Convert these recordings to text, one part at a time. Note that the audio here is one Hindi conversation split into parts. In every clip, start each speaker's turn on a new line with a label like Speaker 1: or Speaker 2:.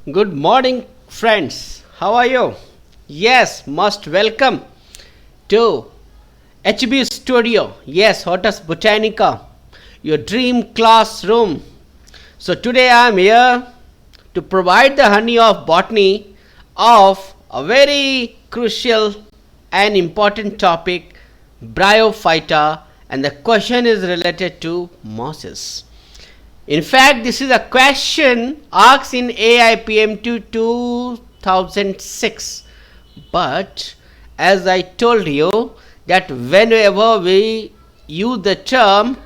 Speaker 1: Good morning, friends. How are you? Yes, most welcome to HB Studio. Yes, Hortus Botanica, your dream classroom. So today I am here to provide the honey of botany of a very crucial and important topic, Bryophyta, and the question is related to mosses. In fact, this is a question asked in AIPM2 2006. But as I told you that whenever we use the term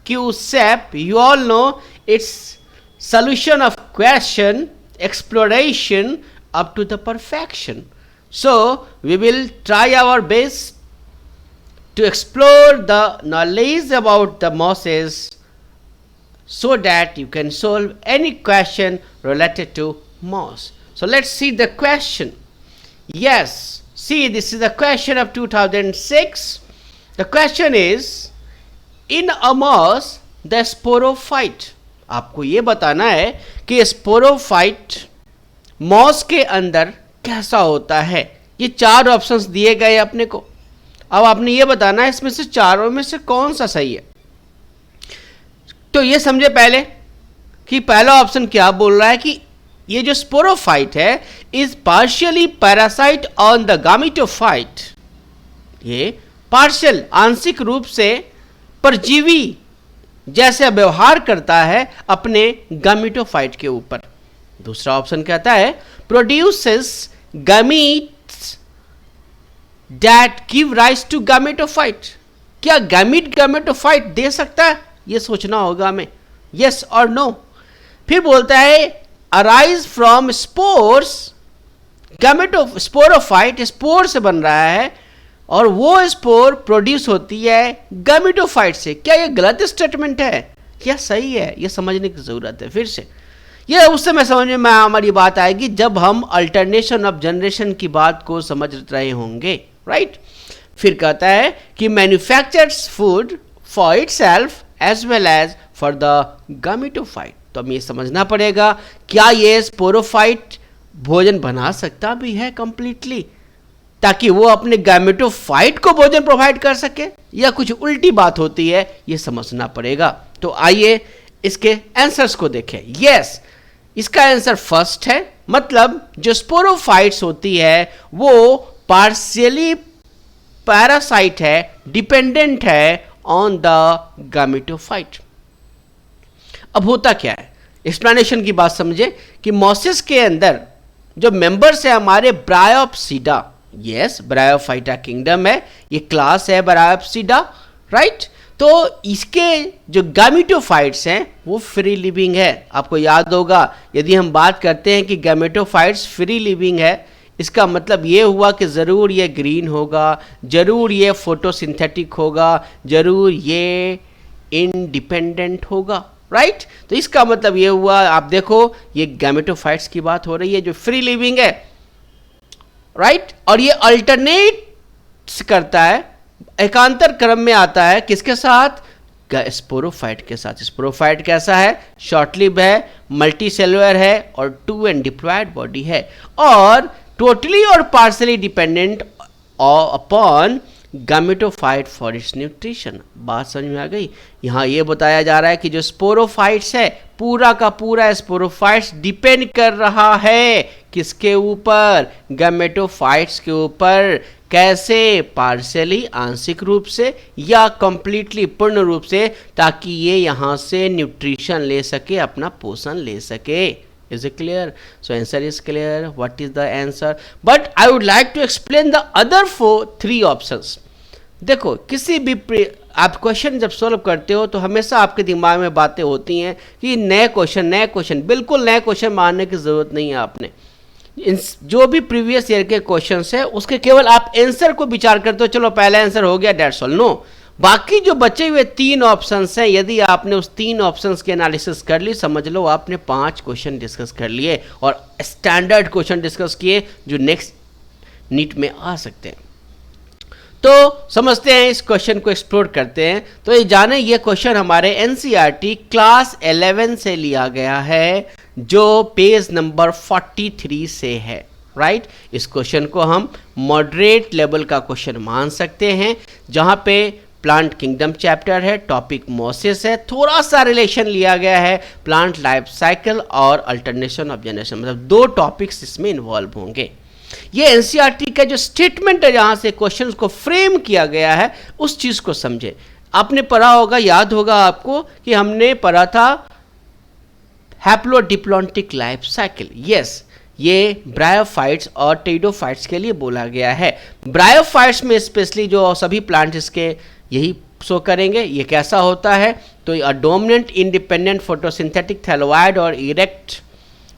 Speaker 1: QSEP, you all know it's solution of question, exploration up to the perfection. So we will try our best to explore the knowledge about the mosses so that you can solve any question related to moss. So let's see the question. Yes, see, this is the question of 2006. The question is, in a moss the sporophyte. आपको ये बताना है कि स्पोरोफाइट मॉस के अंदर कैसा होता है. ये चार ऑप्शंस दिए गए अपने को. अब आपने ये बताना है इसमें से चारों में से कौन सा सही है. तो ये समझे पहले कि पहला ऑप्शन क्या बोल रहा है कि ये जो स्पोरोफाइट है is partially parasite on the gametophyte. ये पार्शियल आंशिक रूप से परजीवी जैसे व्यवहार करता है अपने गामेटोफाइट के ऊपर. दूसरा ऑप्शन कहता है produces gametes that give rise to gametophyte. क्या गैमीट गामेटोफाइट दे सकता है, ये सोचना होगा हमें. यस और नो. फिर बोलता है arise from spores. Sporophyte spore से बन रहा है और वो स्पोर प्रोड्यूस होती है गैमेटोफाइट से. क्या ये गलत स्टेटमेंट है, क्या सही है, ये समझने की जरूरत है. फिर से ये उस समय समझ में हमारी बात आएगी जब हम अल्टरनेशन ऑफ जनरेशन की बात को समझ रहे होंगे. राइट. फिर कहता है कि manufactures food for itself as well as for the gametophyte. तो हमें ये समझना पड़ेगा क्या ये स्पोरोफाइट भोजन बना सकता भी है कंप्लीटली ताकि वो अपने गैमेटोफाइट को भोजन प्रोवाइड कर सके, या कुछ उल्टी बात होती है, ये समझना पड़ेगा. तो आइए इसके आंसर्स को देखें. यस, इसका आंसर फर्स्ट है. मतलब जो स्पोरोफाइट्स होती है वो पार्शियली पैरासाइट है, डिपेंडेंट है ऑन द गामेटोफाइट. अब होता क्या है, एक्सप्लेनेशन की बात समझे कि मॉसेस के अंदर जो मेंबर्स है हमारे ब्रायोप्सिडा. यस, ब्रायोफाइटा किंगडम है, ये क्लास है ब्रायोप्सिडा. राइट. तो इसके जो गैमेटोफाइट्स हैं वो फ्री लिविंग है. आपको याद होगा यदि हम बात करते हैं कि गैमेटोफाइट्स फ्री लिविंग है, इसका मतलब ये हुआ कि ज़रूर ये ग्रीन होगा, ज़रूर ये फोटोसिंथेटिक होगा, ज़रूर ये इंडिपेंडेंट होगा. राइट. तो इसका मतलब ये हुआ, आप देखो ये गैमेटोफाइट्स की बात हो रही है जो फ्री लिविंग है. राइट. और ये अल्टरनेट करता है, एकांतर क्रम में आता है किसके साथ, स्पोरोफाइट के साथ. स्पोरोफाइट कैसा है, शॉर्ट लिव है, मल्टी सेलुलर है और टू एंड डिप्लॉयड बॉडी है और टोटली और partially dependent upon gametophyte for its nutrition. बात समझ में आ गई. यहाँ ये बताया जा रहा है कि जो स्पोरोफाइट्स है पूरा का पूरा स्पोरोफाइट्स डिपेंड कर रहा है किसके ऊपर, गैमेटोफाइट्स के ऊपर. कैसे, पार्शियली आंशिक रूप से या कंप्लीटली पूर्ण रूप से, ताकि ये यहाँ से न्यूट्रिशन ले सके, अपना पोषण ले सके. Is it clear? So answer is clear. What is the answer? But I would like to explain the other three options. देखो किसी भी आप क्वेश्चन जब सॉल्व करते हो तो हमेशा आपके दिमाग में बातें होती हैं कि नए क्वेश्चन. बिल्कुल नए क्वेश्चन मानने की ज़रूरत नहीं है. आपने जो भी प्रीवियस ईयर के क्वेश्चंस है उसके केवल आप आंसर को विचार करते हो, चलो पहला आंसर हो गया, दैट्स ऑल. नो, बाकी जो बचे हुए तीन ऑप्शंस हैं, यदि आपने उस तीन ऑप्शंस की एनालिसिस कर ली, समझ लो आपने 5 क्वेश्चन डिस्कस कर लिए और स्टैंडर्ड क्वेश्चन डिस्कस किए जो नेक्स्ट नीट में आ सकते हैं. तो समझते हैं, इस क्वेश्चन को एक्सप्लोर करते हैं. तो ये जाने ये क्वेश्चन हमारे एनसीईआरटी क्लास 11 से लिया गया है. जो पेज नंबर 43 से है, राइट। इस क्वेश्चन को हम मॉडरेट लेवल का क्वेश्चन मान सकते हैं, जहां पे प्लांट किंगडम चैप्टर है, टॉपिक मोसेस है, थोड़ा सा रिलेशन लिया गया है प्लांट लाइफ साइकिल और अल्टरनेशन ऑफ जनरेशन, मतलब 2 टॉपिक्स इसमें इन्वॉल्व होंगे। ये एनसीईआरटी का जो स्टेटमेंट है जहां से क्वेश्चंस को फ्रेम किया गया है, उस चीज को समझे। आपने पढ़ा होगा, याद होगा आपको कि हमने पढ़ा था हैप्लोडिप्लॉन्टिक लाइफ साइकिल। यस, ये ब्रायोफाइट्स और टेरिडोफाइट्स के लिए बोला गया है। ब्रायोफाइट्स में स्पेशली जो सभी प्लांट इसके यही शो करेंगे। ये कैसा होता है, तो a dominant independent photosynthetic thalloid और erect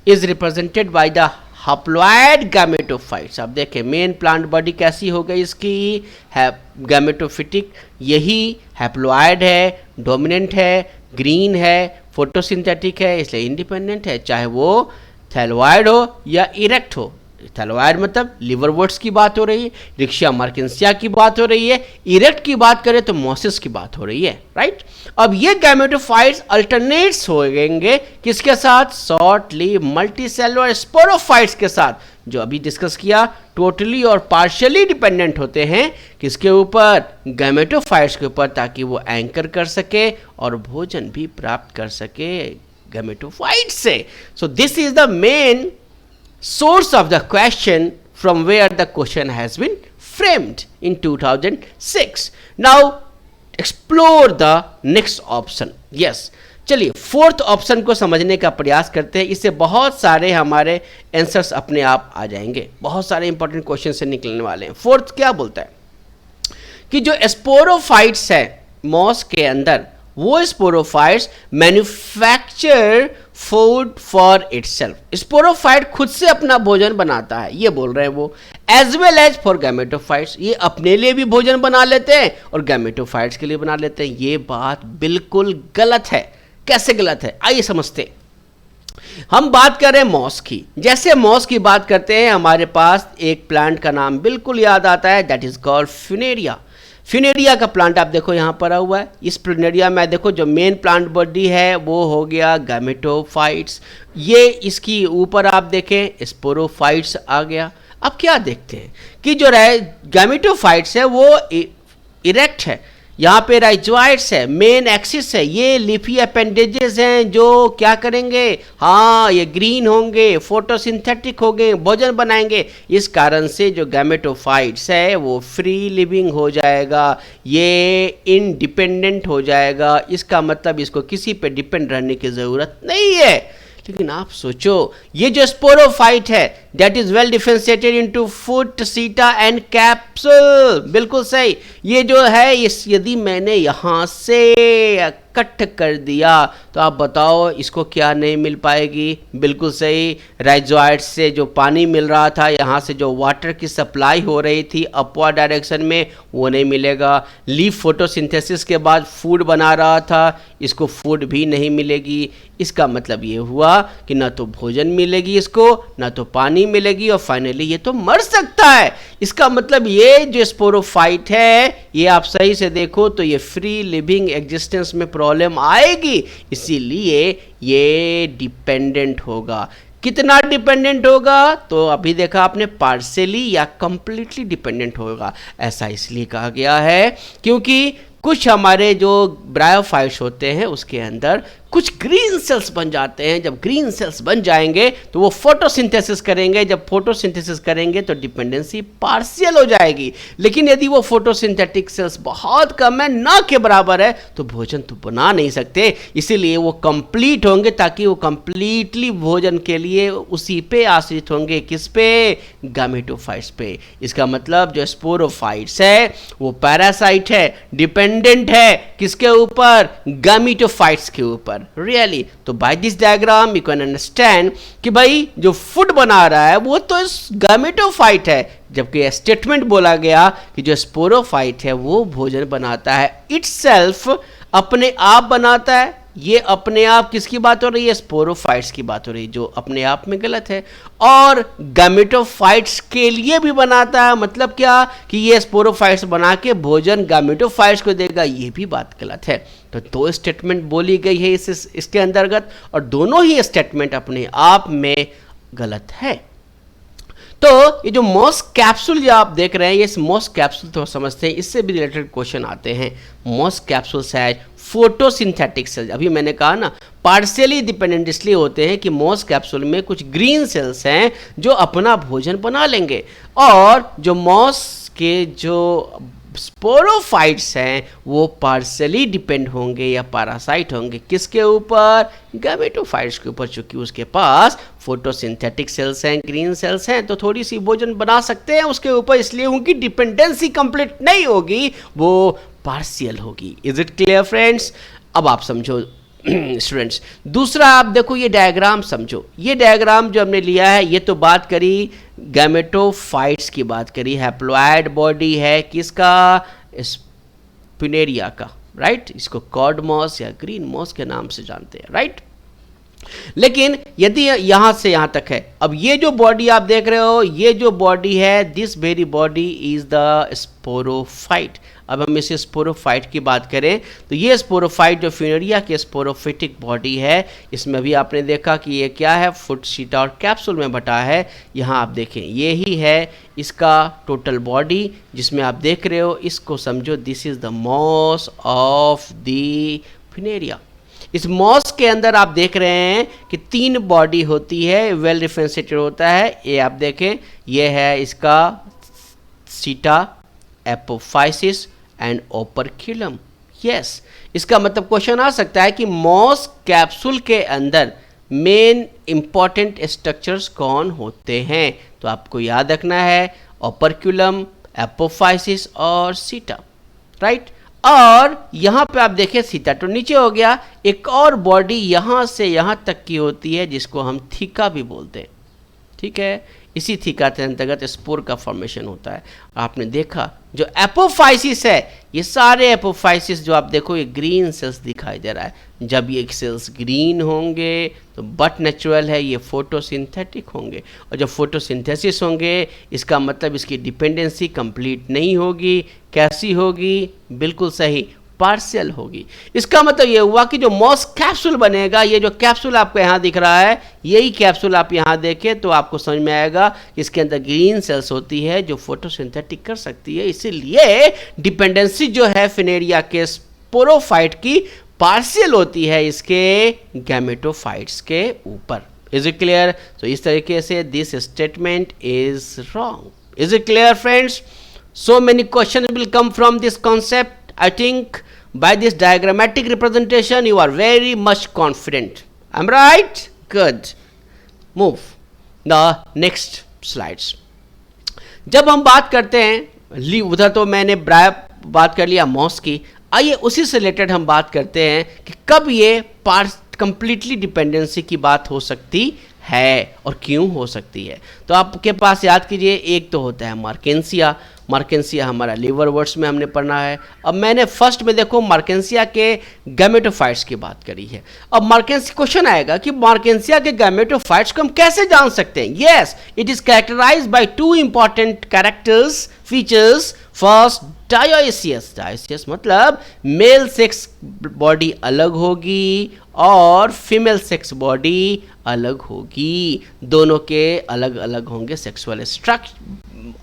Speaker 1: is represented by the haploid gametophytes. अब देखें मेन प्लांट बॉडी कैसी हो गई इसकी, है गैमेटोफिटिक, यही हैप्लॉइड है, डोमिनेंट है, ग्रीन है, फोटोसिंथेटिक है, इसलिए इंडिपेंडेंट है, चाहे वो थैलोइड हो या इरेक्ट हो। थैलोइड मतलब लिवरवर्ट्स की बात हो रही है, रिक्शिया मार्किंसिया की बात हो रही है, इरेक्ट की बात करें तो मोसिस की बात हो रही है, राइट। अब ये गैमेटोफाइट्स अल्टरनेट्स होंगे किसके साथ, शॉर्ट लीव मल्टीसेलुलर स्पोरोफाइट्स के साथ, जो अभी डिस्कस किया, टोटली और पार्शियली डिपेंडेंट होते हैं किसके ऊपर, गैमेटोफाइट्स के ऊपर, ताकि वो एंकर कर सके और भोजन भी प्राप्त कर सके गैमेटोफाइट्स से। सो this is the main source of the question from where the question has been framed in 2006. Now explore the next option. Yes, चलिए 4th ऑप्शन को समझने का प्रयास करते हैं। इससे बहुत सारे हमारे आंसर्स अपने आप आ जाएंगे, बहुत सारे इंपॉर्टेंट क्वेश्चन से निकलने वाले हैं। 4th क्या बोलता है कि जो स्पोरोफाइट्स है मॉस के अंदर, वो sporophytes manufacture food for itself. Sporophyte खुद से अपना भोजन बनाता है, ये बोल रहे हैं वो, as well as for gametophytes. ये अपने लिए भी भोजन बना लेते हैं और गैमेटोफाइट्स के लिए बना लेते हैं। ये बात बिल्कुल गलत है। कैसे गलत है, आइए समझते। हम बात कर रहे हैं मॉस की। जैसे मॉस की बात करते हैं, हमारे पास एक प्लांट का नाम बिल्कुल याद आता है, that is called Funaria. Funaria का प्लांट आप देखो यहाँ पर हुआ है। इस फ्यूनेरिया में देखो जो मेन प्लांट बॉडी है वो हो गया गैमेटोफाइट्स। ये इसकी ऊपर आप देखें स्पोरोफाइट्स आ गया। अब क्या देखते हैं कि जो गैमेटोफाइट्स है वो इरेक्ट है, यहाँ पे राइजोइड्स है, मेन एक्सिस है, ये लीफी अपेंडेजेस हैं जो क्या करेंगे, हाँ ये ग्रीन होंगे, फोटोसिंथेटिक होंगे, भोजन बनाएंगे। इस कारण से जो गैमेटोफाइट्स है वो फ्री लिविंग हो जाएगा, ये इंडिपेंडेंट हो जाएगा। इसका मतलब इसको किसी पे डिपेंड रहने की ज़रूरत नहीं है। लेकिन आप सोचो, ये जो स्पोरोफाइट है that is well differentiated into foot, seta and capsule. बिल्कुल सही। ये जो है इस यदि मैंने यहाँ से कट कर दिया तो आप बताओ इसको क्या नहीं मिल पाएगी। बिल्कुल सही, राइजोइड्स से जो पानी मिल रहा था, यहाँ से जो वाटर की सप्लाई हो रही थी अपवर्ड डायरेक्शन में, वो नहीं मिलेगा। लीफ फोटोसिंथेसिस के बाद फूड बना रहा था, इसको फूड भी नहीं मिलेगी। इसका मतलब ये हुआ कि ना तो भोजन मिलेगी इसको, ना तो पानी मिलेगी, और फाइनली ये तो मर सकता है। इसका मतलब ये जो स्पोरोफाइट है, ये आप सही से देखो तो ये फ्री लिविंग एग्जिस्टेंस में प्रॉब्लम आएगी, इसीलिए ये डिपेंडेंट होगा। कितना डिपेंडेंट होगा, तो अभी देखा आपने, पार्शियली या कंप्लीटली डिपेंडेंट होगा। ऐसा इसलिए कहा गया है क्योंकि कुछ हमारे जो ब्रायोफाइट्स होते हैं उसके अंदर कुछ ग्रीन सेल्स बन जाते हैं। जब ग्रीन सेल्स बन जाएंगे तो वो फोटोसिंथेसिस करेंगे। जब फोटोसिंथेसिस करेंगे तो डिपेंडेंसी पार्शियल हो जाएगी। लेकिन यदि वो फोटोसिंथेटिक सेल्स बहुत कम है, ना के बराबर है, तो भोजन तो बना नहीं सकते। इसीलिए वो कंप्लीट होंगे, ताकि वो कंप्लीटली भोजन के लिए उसी पे आश्रित होंगे। किस पे, गैमेटोफाइट्स पे। इसका मतलब जो स्पोरोफाइट्स है वो पैरासाइट है, डिपेंडेंट है किसके ऊपर, गैमेटोफाइट्स के ऊपर। रियली तो by this diagram you can understand कि भाई जो फूड बना रहा है वो तो गैमेटोफाइट है, जबकि स्टेटमेंट बोला गया कि जो स्पोरोफाइट है वो भोजन बनाता है, इटसेल्फ अपने आप बनाता है। ये अपने आप किसकी बात हो रही है? स्पोरोफाइट्स की बात हो रही है, जो अपने आप में गलत है। और गैमेटोफाइट्स के लिए भी बनाता है, मतलब क्या कि ये स्पोरोफाइट्स बना के भोजन गैमेटोफाइट्स को देगा, ये भी बात गलत है। तो दो स्टेटमेंट बोली गई है इसके अंतर्गत, और दोनों ही स्टेटमेंट अपने आप में गलत है। तो ये जो मॉस कैप्सूल जो आप देख रहे हैं, ये मॉस कैप्सूल तो समझते हैं, इससे भी रिलेटेड क्वेश्चन आते हैं। मॉस कैप्सूल्स है फोटोसिंथेटिक सेल्स। अभी मैंने कहा ना, पार्शियली डिपेंडेंट इसलिए होते हैं कि मॉस कैप्सूल में कुछ ग्रीन सेल्स हैं जो अपना भोजन बना लेंगे, और जो मॉस के जो स्पोरोफाइट्स हैं वो पार्शियली डिपेंड होंगे या पैरासाइट होंगे किसके ऊपर? गैमेटोफाइट्स के ऊपर। चूंकि उसके पास फोटोसिंथेटिक सेल्स हैं, ग्रीन सेल्स हैं, तो थोड़ी सी भोजन बना सकते हैं उसके ऊपर, इसलिए उनकी डिपेंडेंसी कंप्लीट नहीं होगी, वो पार्शियल होगी। Is it clear friends? अब आप समझो स्टूडेंट्स। दूसरा आप देखो, ये डायग्राम समझो। ये डायग्राम जो हमने लिया है, ये तो बात करी गैमेटोफाइट्स की बात करी, हैप्लॉइड बॉडी है किसका? स्पिनेरिया का, राइट? इसको कॉर्ड मॉस या ग्रीन मॉस के नाम से जानते हैं, राइट? लेकिन यदि यहां से यहां तक है, अब ये जो बॉडी आप देख रहे हो, ये जो बॉडी है, this very body is the sporophyte. अब हम इसे स्पोरोफाइट की बात करें तो ये स्पोरोफाइट जो फ्यूनेरिया के स्पोरोफिटिक बॉडी है, इसमें भी आपने देखा कि ये क्या है? फुट, शीटा और कैप्सूल में बटा है। यहाँ आप देखें, ये ही है इसका टोटल बॉडी जिसमें आप देख रहे हो, इसको समझो this is the moss of the Funaria. इस मॉस के अंदर आप देख रहे हैं कि 3 बॉडी होती है, वेल डिफरेंशिएटेड होता है। ये आप देखें, ये है इसका सीटा, एपोफाइसिस एंड ओपर्क्यूलम। यस, इसका मतलब क्वेश्चन आ सकता है कि मॉस कैप्सूल के अंदर मेन इंपॉर्टेंट स्ट्रक्चर्स कौन होते हैं? तो आपको याद रखना है ओपर्क्यूलम, एपोफाइसिस और सीटा, राइट? और यहाँ पे आप देखें सीटा तो नीचे हो गया, एक और बॉडी यहाँ से यहाँ तक की होती है जिसको हम थीका भी बोलते हैं, ठीक है? इसी थीका के अंतर्गत स्पोर का फॉर्मेशन होता है। आपने देखा जो एपोफाइसिस है, ये सारे एपोफाइसिस जो आप देखो, ये ग्रीन सेल्स दिखाई दे रहा है। जब ये सेल्स ग्रीन होंगे तो बट नेचुरल है, ये फोटोसिंथेटिक होंगे, और जब फोटोसिंथेसिस होंगे इसका मतलब इसकी डिपेंडेंसी कंप्लीट नहीं होगी। कैसी होगी? बिल्कुल सही, पार्शियल होगी। इसका मतलब ये हुआ कि जो मॉस कैप्सूल बनेगा, ये जो कैप्सूल आपको यहाँ दिख रहा है, यही कैप्सूल आप यहाँ देखें तो आपको समझ में आएगा कि इसके अंदर ग्रीन सेल्स होती है जो फोटोसिंथेटिक कर सकती है। इसीलिए डिपेंडेंसी जो है फिनेरिया के स्पोरोफाइट की पार्शियल होती है इसके गैमेटोफाइट्स के ऊपर। Is it clear? तो इस तरीके से this statement is wrong. Is it clear friends? So many questions will come from this concept. I think by this diagrammatic representation you are very much confident. I'm right? Good. Move the next slides. जब हम बात करते हैं, उधर तो मैंने बात कर लिया मॉस की, आइए उसी से रिलेटेड हम बात करते हैं कि कब ये कंप्लीटली डिपेंडेंसी की बात हो सकती है और क्यों हो सकती है। तो आपके पास याद कीजिए, एक तो होता है मार्केंसिया। मार्केंसिया हमारा लिवर वर्ड्स में हमने पढ़ना है। अब मैंने फर्स्ट में देखो मार्केंसिया के गैमेटोफाइट्स की बात करी है। अब मार्केंसिया क्वेश्चन आएगा कि मार्केंसिया के गैमेटोफाइट्स को हम कैसे जान सकते हैं? Yes, it is characterized by 2 important characters, features. First, dioecious. Dioecious मतलब मेल सेक्स बॉडी अलग होगी और फीमेल सेक्स बॉडी अलग होगी। दोनों के अलग अलग होंगे sexual structure,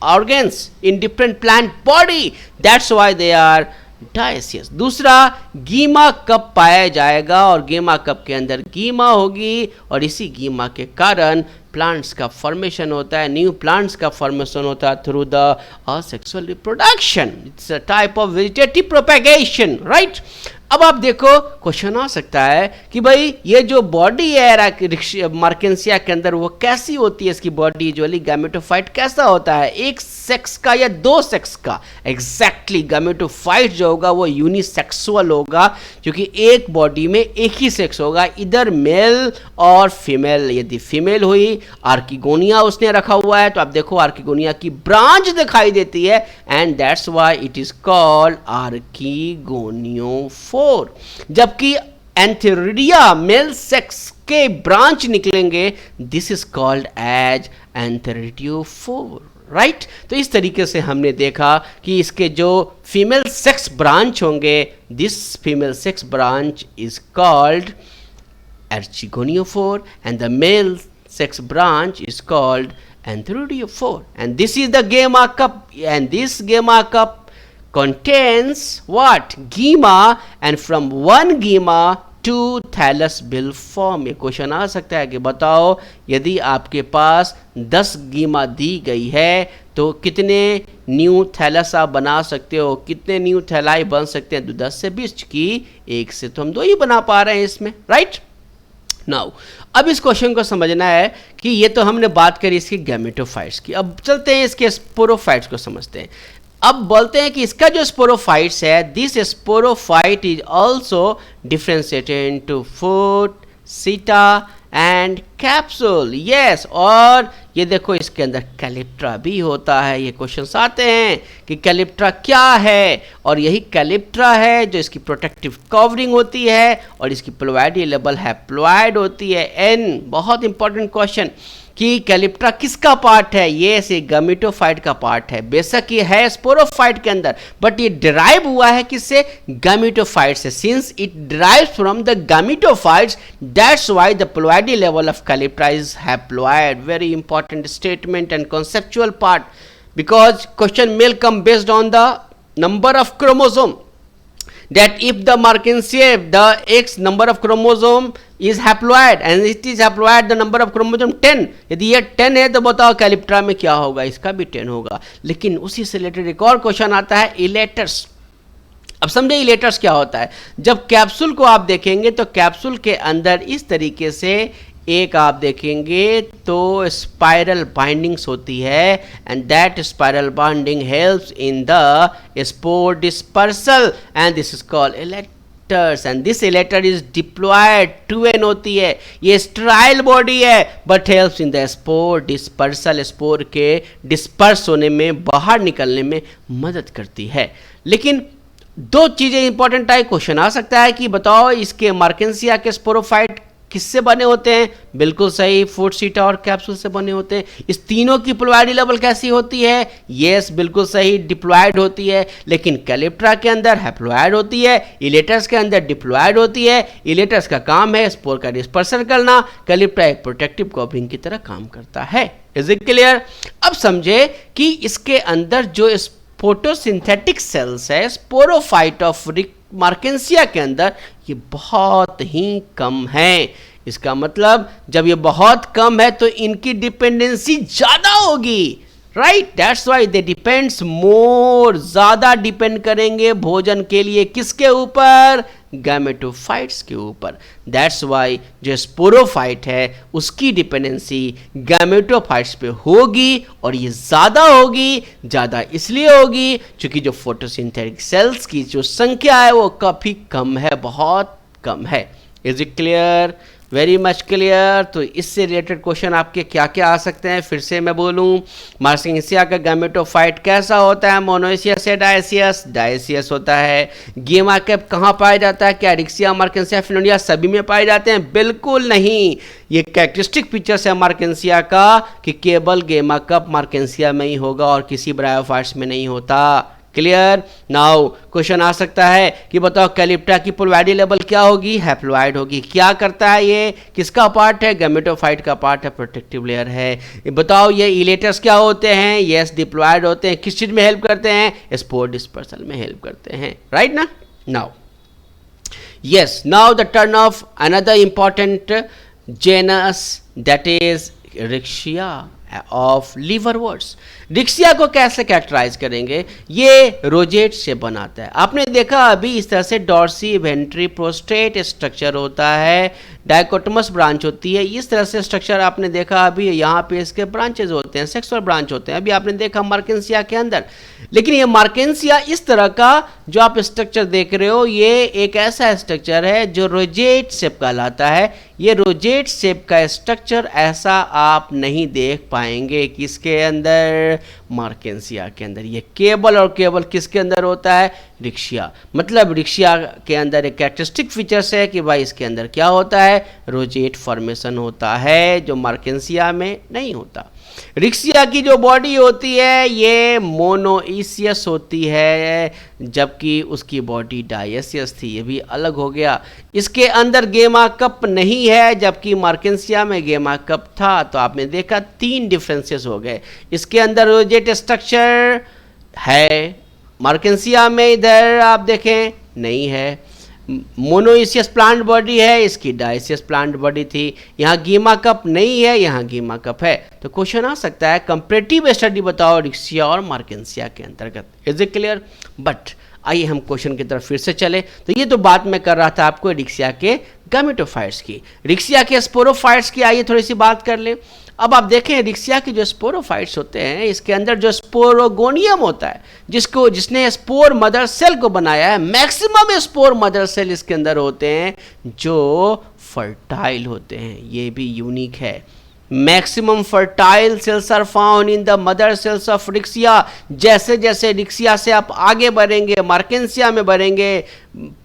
Speaker 1: organs in different plant body, that's why they are dioecious. दूसरा, गीमा कप पाया जाएगा और गीमा कप के अंदर गीमा होगी और इसी गीमा के कारण प्लांट्स का फॉर्मेशन होता है, न्यू प्लांट्स का फॉर्मेशन होता है through the asexual reproduction. It's a type of vegetative propagation, right? अब आप देखो क्वेश्चन आ सकता है कि भाई ये जो बॉडी है मार्केंसिया के अंदर वो कैसी होती है? इसकी बॉडी यूजुअली गैमेटोफाइट कैसा होता है? एक सेक्स का या 2 सेक्स का? एग्जैक्टली, गैमेटोफाइट जो होगा वो यूनिसेक्सुअल होगा, क्योंकि एक बॉडी में एक ही सेक्स होगा, इधर मेल और फीमेल। यदि फीमेल हुई, आर्किगोनिया उसने रखा हुआ है, तो आप देखो आर्किगोनिया की ब्रांच दिखाई देती है, and that's why it is called archegoniophore. जबकि एंथेरिडिया मेल सेक्स के ब्रांच निकलेंगे, this is called as antheridiophore, right. तो इस तरीके से हमने देखा कि इसके जो फीमेल सेक्स ब्रांच होंगे, this female sex branch is called archegoniophore and the male sex branch is called antheridiophore, and this is the gamma cup, and this gamma cup contains what? Gamma, and from one gamma two thallus will form। ये क्वेश्चन आ सकता है कि बताओ यदि आपके पास 10 गीमा दी गई है तो कितने न्यू थैलस आप बना सकते हो, कितने न्यू थैलाई बन सकते हैं? तो 10 से 20 की, एक से तो हम 2 ही बना पा रहे हैं इसमें, राइट। नाउ अब इस क्वेश्चन को समझना है कि ये तो हमने बात करी इसकी गैमेटोफाइट्स की, अब चलते हैं इसके स्पोरोफाइट्स को समझते हैं। अब बोलते हैं कि इसका जो स्पोरोफाइट्स है, this sporophyte is also differentiated into foot, सीटा एंड कैप्सूल, यस। और ये देखो इसके अंदर कैलिप्ट्रा भी होता है। ये क्वेश्चंस आते हैं कि कैलिप्ट्रा क्या है, और यही कैलिप्ट्रा है जो इसकी प्रोटेक्टिव कवरिंग होती है और इसकी प्लोइडी लेवल हैप्लॉइड होती है। एन बहुत इंपॉर्टेंट क्वेश्चन कि कैलिप्ट्रा किसका पार्ट है? ये से गैमेटोफाइट का पार्ट है। बेशक ये है स्पोरोफाइट के अंदर, बट ये डिराइव हुआ है किससे? गैमेटोफाइट से। Since it derives from the gametophytes, that's why the ploidy level of calyptra is haploid. Very important statement and conceptual part, because question may come based on the number of chromosome, that if the Mercansia, the X number of chromosome is haploid and it is haploid the number of chromosome 10, यदि ये 10 है तो बताओ कैलिप्ट्रा में क्या होगा? इसका भी 10 होगा। लेकिन उसी से रिलेटेड एक और क्वेश्चन आता है, इलेटर्स। अब समझे इलेटर्स क्या होता है। जब कैप्सूल को आप देखेंगे तो कैप्सूल के अंदर इस तरीके से एक आप देखेंगे तो स्पाइरल बाइंडिंग्स होती है, and that spiral binding helps in the spore dispersal, and this is called elaters, and this elater is diploid, 2n होती है। ये स्टेराइल बॉडी है but helps in the spore dispersal, spore के डिस्पर्स होने में, बाहर निकलने में मदद करती है। लेकिन 2 चीजें इंपॉर्टेंट है, क्वेश्चन आ सकता है कि बताओ इसके मार्केंसिया के स्पोरोफाइट किससे बने होते हैं? बिल्कुल सही, फुट, सीटा और कैप्सूल से बने होते हैं। इस तीनों की प्लोइडी लेवल कैसी होती है? यस, बिल्कुल सही, डिप्लॉयड होती है। लेकिन कैलिप्ट्रा के अंदर हैप्लॉयड होती है, इलेटर्स के अंदर डिप्लॉयड होती है। इलेटर्स का काम है स्पोर का डिस्पर्सन करना, कैलिप्ट्रा एक प्रोटेक्टिव कवरिंग की तरह काम करता है। Is it clear? अब समझे कि इसके अंदर जो फोटोसिंथेटिक सेल्स है स्पोरोफाइट ऑफ मार्केंसिया के अंदर, ये बहुत ही कम है। इसका मतलब जब ये बहुत कम है तो इनकी डिपेंडेंसी ज्यादा होगी, right. That's why they depends more, ज्यादा डिपेंड करेंगे भोजन के लिए किसके ऊपर? गैमेटोफाइट्स के ऊपर। दैट्स व्हाई जो स्पोरोफाइट है उसकी डिपेंडेंसी गैमेटोफाइट्स पे होगी, और ये ज़्यादा होगी। ज़्यादा इसलिए होगी क्योंकि जो फोटोसिंथेटिक सेल्स की जो संख्या है वो काफ़ी कम है, बहुत कम है। Is it clear? Very much clear. तो इससे रिलेटेड क्वेश्चन आपके क्या क्या आ सकते हैं? फिर से मैं बोलूं, मार्केंसिया का गैमेटोफाइट कैसा होता है? मोनोइसियस या डायसियस? डायसियस होता है। गेमा कैप कहाँ पाया जाता है? क्या रिक्सिया, मार्केंसिया, फिनोनिया सभी में पाए जाते हैं? बिल्कुल नहीं। ये कैरेक्टरिस्टिक फीचर्स है मार्केंसिया का कि केवल गेमा कप मार्केंसिया में ही होगा और किसी ब्रायोफाइट्स में नहीं होता। क्लियर? नाउ क्वेश्चन आ सकता है कि बताओ कैलिप्ट्रा की प्लोइडी लेवल क्या होगी? हैप्लॉइड होगी। क्या करता है ये? किसका पार्ट है? गैमेटोफाइट का पार्ट है, प्रोटेक्टिव लेयर है। बताओ ये इलेटर्स क्या होते हैं? यस, डिप्लॉयड होते हैं। किस चीज में हेल्प करते हैं? स्पोर डिस्पर्सल में हेल्प करते हैं, राइट ना? Now yes, now the turn of another important genus, that is Riccia of liverworts. Riccia को कैसे कैरेक्टराइज करेंगे? ये रोजेट से बनाता है। आपने देखा अभी इस तरह से डॉर्सी वेंट्री प्रोस्टेट स्ट्रक्चर होता है, डाइकोटोमस ब्रांच होती है। इस तरह से स्ट्रक्चर आपने देखा अभी यहाँ पे इसके ब्रांचेज होते हैं, सेक्सुअल ब्रांच होते हैं, अभी आपने देखा मार्केंसिया के अंदर। लेकिन ये मार्केंसिया इस तरह का जो आप स्ट्रक्चर देख रहे हो, ये एक ऐसा स्ट्रक्चर है जो रोजेट शेप कहलाता है। ये रोजेट शेप का स्ट्रक्चर ऐसा आप नहीं देख पाएंगे किसके अंदर, मार्केंसिया के अंदर। ये केवल और केवल किसके अंदर होता है, रिक्शिया। मतलब रिक्शिया के अंदर एक कैरेक्टरिस्टिक फीचर्स है कि भाई इसके अंदर क्या होता है, रोजेट फॉर्मेशन होता है, जो मार्केंसिया में नहीं होता। रिक्शिया की जो बॉडी होती है ये मोनोइसियस होती है, जबकि उसकी बॉडी डायसियस थी, ये भी अलग हो गया। इसके अंदर गेमा कप नहीं है, जबकि मार्केंसिया में गेमा कप था। तो आपने देखा 3 डिफरेंसेस हो गए। इसके अंदर रोजेट स्ट्रक्चर है, मार्केंसिया में इधर आप देखें नहीं है। मोनोइसियस प्लांट बॉडी है, इसकी डायसियस प्लांट बॉडी थी। यहाँ गीमा कप नहीं है, यहाँ गीमा कप है। तो क्वेश्चन आ सकता है कंपैरेटिव स्टडी बताओ रिक्शिया और मार्केंसिया के अंतर्गत। Is it clear? बट आइए हम क्वेश्चन की तरफ फिर से चले। तो ये तो बात मैं कर रहा था आपको रिक्शिया के गैमेटोफाइट्स की। रिक्शिया के स्पोरोफाइट्स की आइए थोड़ी सी बात कर लें। अब आप देखें रिक्शिया के जो स्पोरोफाइट्स होते हैं, इसके अंदर जो स्पोरोगोनियम होता है, जिसने स्पोर मदर सेल को बनाया है, मैक्सिमम स्पोर मदर सेल इसके अंदर होते हैं जो फर्टाइल होते हैं। ये भी यूनिक है। Maximum fertile cells are found in the mother cells of Riccia. जैसे जैसे रिक्शिया से आप आगे बढ़ेंगे, मार्केंसिया में बढ़ेंगे,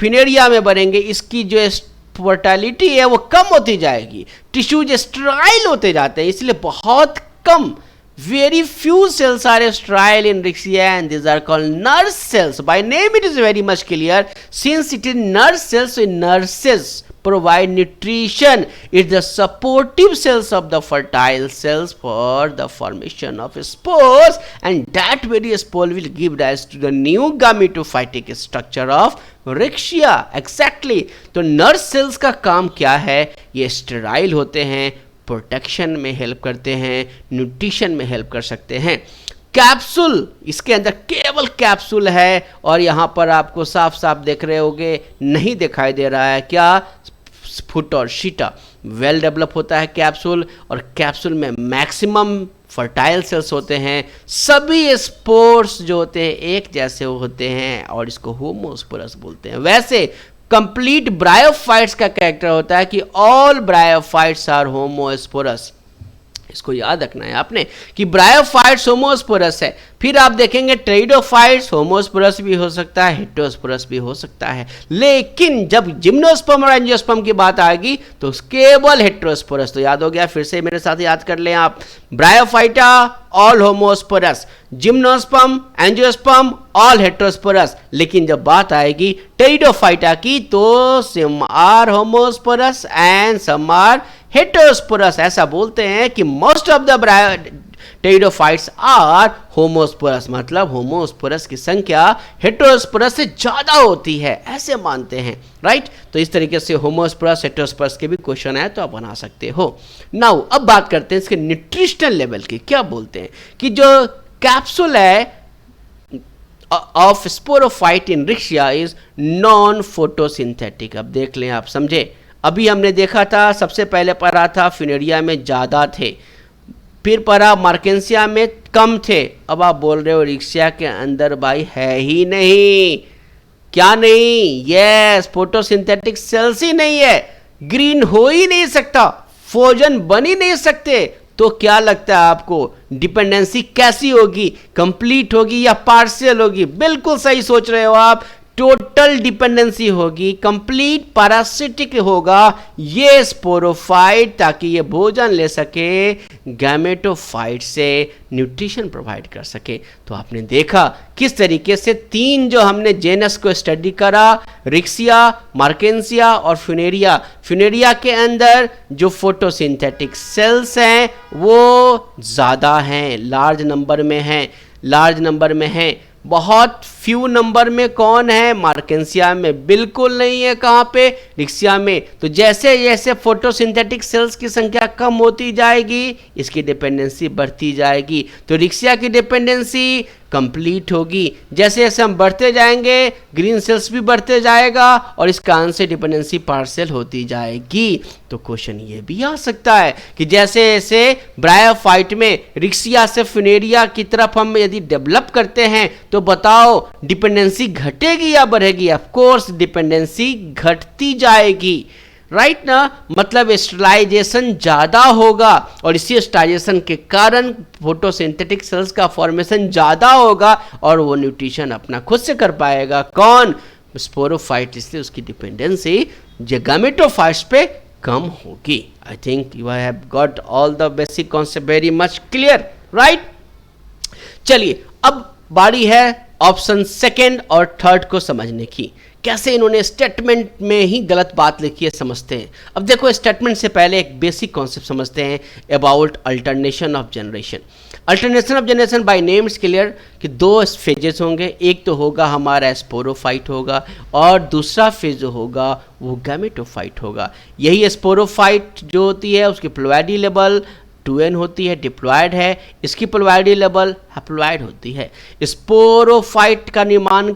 Speaker 1: फिनेरिया में बढ़ेंगे, इसकी जो फर्टिलिटी है वो कम होती जाएगी, टिश्यूज स्टेराइल होते जाते हैं। इसलिए बहुत कम, very few cells are sterile in Riccia, and these are called nurse cells. By name it is very much clear. Since it is nurse cells, so nurses provide nutrition. It's the supportive cells of the fertile cells for the formation of spores, and that very spore will give rise to the new gametophytic structure of Riccia. Exactly. तो nurse cells का काम क्या है? ये sterile होते हैं, प्रोटेक्शन में हेल्प करते हैं, न्यूट्रिशन में हेल्प कर सकते हैं। कैप्सूल, इसके अंदर केवल कैप्सूल है, और यहाँ पर आपको साफ साफ देख रहे होंगे, नहीं दिखाई दे रहा है क्या, फुट और शीटा। वेल डेवलप होता है कैप्सूल, और कैप्सूल में मैक्सिमम फर्टाइल सेल्स होते हैं। सभी स्पोर्स जो होते हैं एक जैसे होते हैं, और इसको होमोस्पोरस बोलते हैं। वैसे कंप्लीट ब्रायोफाइट्स का कैरेक्टर होता है कि ऑल ब्रायोफाइट्स आर होमोस्पोरस। इसको याद रखना है आपने कि ब्रायोफाइट्स होमोस्पोरस है। फिर आप देखेंगे टेरिडोफाइट्स होमोस्पोरस भी हो सकता है, हेटेरोस्पोरस भी हो सकता है। लेकिन जब जिम्नोस्पर्म और एंजियोस्पर्म की बात आएगी तो केवल हेटेरोस्पोरस। तो याद हो गया, फिर से मेरे साथ याद कर लें आप। Bryophyta all homosporous, gymnosperm angiosperm all heterosporous. लेकिन जब बात आएगी टेरिडोफाइटा की तो some are homosporous and some are heterosporous. ऐसा बोलते हैं कि most of the pteridophytes are homosporous, मतलब होमोस्पोरस की संख्या हेटेरोस्पोरस से ज्यादा होती है, ऐसे मानते हैं। राइट? तो इस तरीके से होमोस्पोरस हेटेरोस्पोरस के भी क्वेश्चन है तो आप बना सकते हो। नाउ अब बात करते हैं इसके न्यूट्रिशनल लेवल की। क्या बोलते हैं कि जो कैप्सूल है of sporophyte in रिक्शिया is non photosynthetic. अब देख लें, आप समझे। अभी हमने देखा था, सबसे पहले पढ़ा था फिनेरिया में ज़्यादा थे, फिर पढ़ा मार्केंसिया में कम थे। अब आप बोल रहे हो रिक्शिया के अंदर भाई है ही नहीं। क्या नहीं? यस, फोटोसिंथेटिक सेल्स ही नहीं है, ग्रीन हो ही नहीं सकता, फोजन बन ही नहीं सकते। तो क्या लगता है आपको डिपेंडेंसी कैसी होगी? कंप्लीट होगी या पार्शियल होगी? बिल्कुल सही सोच रहे हो आप, टोटल डिपेंडेंसी होगी, कंप्लीट पैरासिटिक होगा ये स्पोरोफाइट, ताकि ये भोजन ले सके, गैमेटोफाइट से न्यूट्रिशन प्रोवाइड कर सके। तो आपने देखा किस तरीके से 3 जो हमने जेनस को स्टडी करा, रिक्शिया, मार्केंसिया और फिनेरिया। फिनेरिया के अंदर जो फोटोसिंथेटिक सेल्स हैं वो ज़्यादा हैं, लार्ज नंबर में हैं। बहुत फ्यू नंबर में कौन है? मार्केंसिया में बिल्कुल नहीं है। कहाँ पे? रिक्सिया में, तो जैसे जैसे फोटोसिंथेटिक सेल्स की संख्या कम होती जाएगी इसकी डिपेंडेंसी बढ़ती जाएगी, तो रिक्सिया की डिपेंडेंसी कंप्लीट होगी। जैसे जैसे हम बढ़ते जाएंगे ग्रीन सेल्स भी बढ़ते जाएगा और इस कारण से डिपेंडेंसी पार्शियल होती जाएगी। तो क्वेश्चन ये भी आ सकता है कि जैसे जैसे ब्रायोफाइट में रिक्सिया से फिनेरिया की तरफ हम यदि डेवलप करते हैं तो बताओ डिपेंडेंसी घटेगी या बढ़ेगी? ऑफ कोर्स डिपेंडेंसी घटती जाएगी, राइट ना, मतलब स्टेरिलाइजेशन ज्यादा होगा और इसी स्टेरिलाइजेशन के कारण फोटोसिंथेटिक सेल्स का फॉर्मेशन ज्यादा होगा और वो न्यूट्रिशन अपना खुद से कर पाएगा। कौन? स्पोरोफाइट, इसलिए उसकी डिपेंडेंसी गैमेटोफाइट्स पे कम होगी। I think you have got all the basic concept very much clear, right. चलिए अब बारी है ऑप्शन सेकेंड और थर्ड को समझने की। कैसे इन्होंने स्टेटमेंट में ही गलत बात लिखी है समझते हैं। अब देखो स्टेटमेंट से पहले एक बेसिक कॉन्सेप्ट समझते हैं about alternation of generation. Alternation of generation by name is clear कि दो फेजेस होंगे, एक तो होगा हमारा स्पोरोफाइट होगा और दूसरा फेज जो होगा वो गैमेटोफाइट होगा। यही स्पोरोफाइट जो होती है उसकी प्लूइडी लेवल 2n होती है, डिप्लॉयड है, इसकी प्लूइडी लेवल हैप्लॉयड होती है। स्पोरोफाइट का निर्माण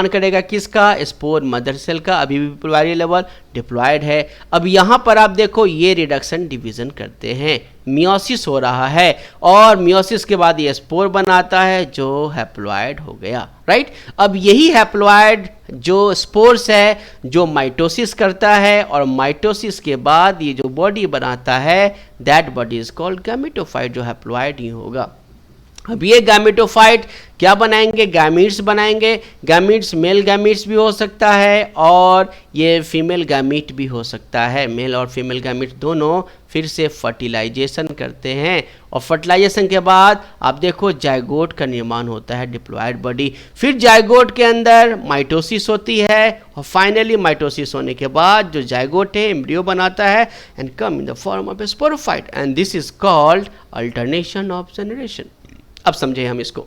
Speaker 1: करेगा किसका? स्पोर मदर सेल का, अभी भी प्लूइडी लेवल डिप्लॉयड है। अब यहाँ पर आप देखो ये रिडक्शन डिवीजन करते हैं, मियोसिस हो रहा है और मियोसिस के बाद ये स्पोर बनाता है जो हैप्लॉयड हो गया, राइट। अब यही हैप्लॉयड जो स्पोर्स है जो माइटोसिस करता है और माइटोसिस के बाद ये जो बॉडी बनाता है that body is called gametophyte, जो हैप्लॉयड ही होगा। अब ये गैमेटोफाइट क्या बनाएंगे? गैमीट्स बनाएंगे। गैमीट्स मेल गैमीट्स भी हो सकता है और ये फीमेल गैमीट भी हो सकता है। मेल और फीमेल गैमीट दोनों फिर से फर्टिलाइजेशन करते हैं और फर्टिलाइजेशन के बाद आप देखो जाइगोट का निर्माण होता है, डिप्लॉयड बॉडी। फिर जाइगोट के अंदर माइटोसिस होती है और फाइनली माइटोसिस होने के बाद जो जाइगोट है एम्ब्रियो बनाता है and come in the form of A sporophyte and this is called alternation of generation. अब समझे हम इसको।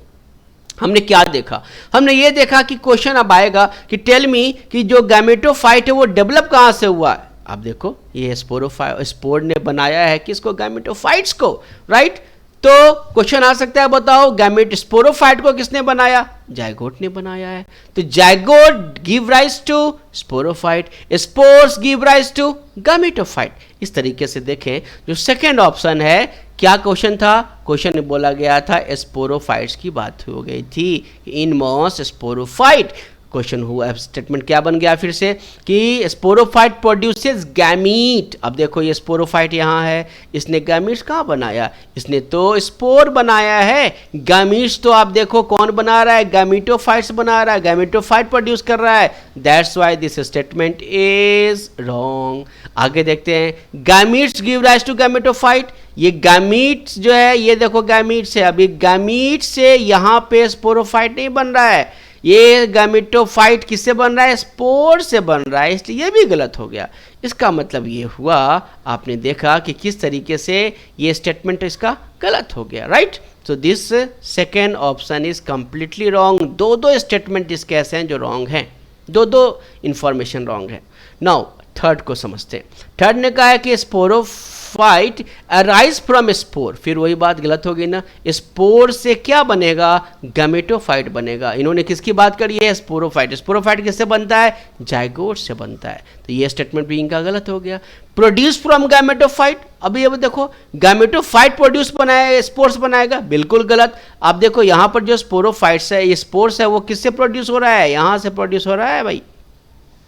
Speaker 1: हमने क्या देखा? हमने ये देखा कि क्वेश्चन अब आएगा कि टेल मी कि जो गैमेटोफाइट है वो डेवलप कहां से हुआ है। आप देखो ये स्पोर ने बनाया है किसको? गैमेटोफाइट्स को, राइट। तो क्वेश्चन आ सकता है बताओ स्पोरोफाइट को किसने बनाया? जाइगोट ने बनाया है। तो zygote give rise to sporophyte, spores give rise to gametophyte. इस तरीके से देखें जो सेकेंड ऑप्शन है क्या क्वेश्चन था? क्वेश्चन में बोला गया था स्पोरोफाइट्स की बात हो गई थी, इन मॉस स्पोरोफाइट। क्वेश्चन हुआ स्टेटमेंट क्या बन गया फिर से कि स्पोरोफाइट प्रोड्यूसेस गैमीट। अब देखो ये स्पोरोफाइट यहाँ है, इसने गैमीट्स कहाँ बनाया? इसने तो स्पोर बनाया है। गैमीट्स तो आप देखो कौन बना रहा है? गैमेटोफाइट्स बना रहा है, गैमेटोफाइट प्रोड्यूस कर रहा है। That's why this statement is wrong. आगे देखते हैं, gametes give rise to gametophyte. ये गैमीट्स जो है ये देखो गैमीट्स है, अभी गैमीट्स से यहाँ पे स्पोरोफाइट नहीं बन रहा है, ये गैमेटोफाइट किससे बन रहा है? स्पोर से बन रहा है, इसलिए ये भी गलत हो गया। इसका मतलब ये हुआ, आपने देखा कि किस तरीके से ये स्टेटमेंट इसका गलत हो गया, right. So this second option is completely wrong. दो स्टेटमेंट इसके ऐसे हैं जो रॉन्ग हैं, दो इंफॉर्मेशन रॉन्ग है। नाउ थर्ड को समझते हैं। थर्ड ने कहा है कि स्पोरोफाइट अराइज फ्रॉम स्पोर। फिर वही बात गलत हो गई ना, स्पोर से क्या बनेगा? गैमेटोफाइट बनेगा। इन्होंने किसकी बात करी है? स्पोरोफाइट। स्पोरोफाइट किससे बनता है? जाइगोट से बनता है। तो ये स्टेटमेंट भी इनका गलत हो गया। प्रोड्यूस फ्रॉम गैमेटोफाइट, अभी अब देखो गैमेटोफाइट प्रोड्यूस बनाएगा, स्पोर्स बनाएगा, बिल्कुल गलत। आप देखो यहाँ पर जो स्पोरोफाइट्स है, ये स्पोर्स है, वो किससे प्रोड्यूस हो रहा है? यहाँ से प्रोड्यूस हो रहा है भाई,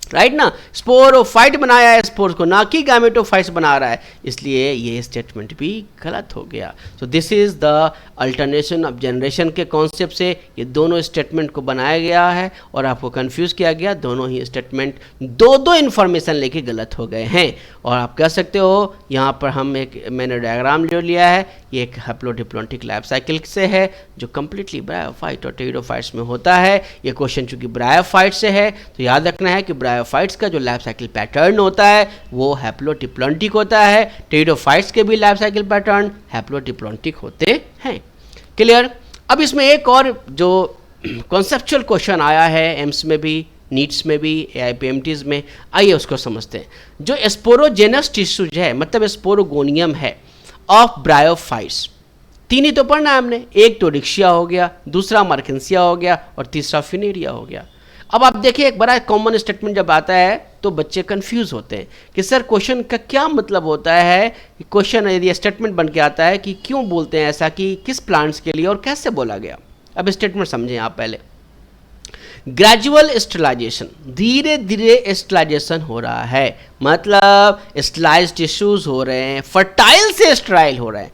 Speaker 1: राइट ना। स्पोरोफाइट बनाया है स्पोर्स को, ना कि गैमेटोफाइट्स बना रहा है, इसलिए ये स्टेटमेंट भी गलत हो गया। सो this is the alternation of generation के कॉन्सेप्ट से ये दोनों स्टेटमेंट को बनाया गया है और आपको कंफ्यूज किया गया। दोनों ही स्टेटमेंट दो इन्फॉर्मेशन लेके गलत हो गए हैं। और आप कह सकते हो यहाँ पर मैंने डायग्राम जो लिया है ये एक हैप्लोडिप्लॉन्टिक लाइफ साइकिल से है जो कंप्लीटली ब्रायोफाइट और टेरिडोफाइट्स में होता है। ये क्वेश्चन चूंकि ब्रायोफाइट से है तो याद रखना है कि ब्रायोफाइट्स का जो लाइफ साइकिल पैटर्न होता है वो हैप्लोडिप्लॉन्टिक होता है, टेरिडोफाइट्स के भी लाइफ साइकिल पैटर्न हैप्लोडिप्लॉन्टिक होते हैं। क्लियर। अब इसमें एक और जो कॉन्सेप्चुअल क्वेश्चन आया है एम्स में भी नीट्स में भी, AIPMTs में। आइए उसको समझते हैं। जो स्पोरोजेनस टिश्यूज है, मतलब स्पोरोगोनियम है ऑफ ब्रायोफाइट्स, तीन ही तो पढ़ना है हमने, एक तो रिक्शिया हो गया, दूसरा मार्केंसिया हो गया और तीसरा फिनेरिया हो गया। अब आप देखिए, एक बड़ा कॉमन स्टेटमेंट जब आता है तो बच्चे कंफ्यूज होते हैं कि सर क्वेश्चन का क्या मतलब होता है। क्वेश्चन यदि स्टेटमेंट बन के आता है कि क्यों बोलते हैं ऐसा, कि किस प्लांट्स के लिए और कैसे बोला गया। अब स्टेटमेंट समझें आप पहले। ग्रेजुअल स्टेलाइजेशन, धीरे धीरे स्टेलाइजेशन हो रहा है, मतलब स्टेलाइज्ड टिश्यूज हो रहे हैं, फर्टाइल से स्टेराइल हो रहे हैं,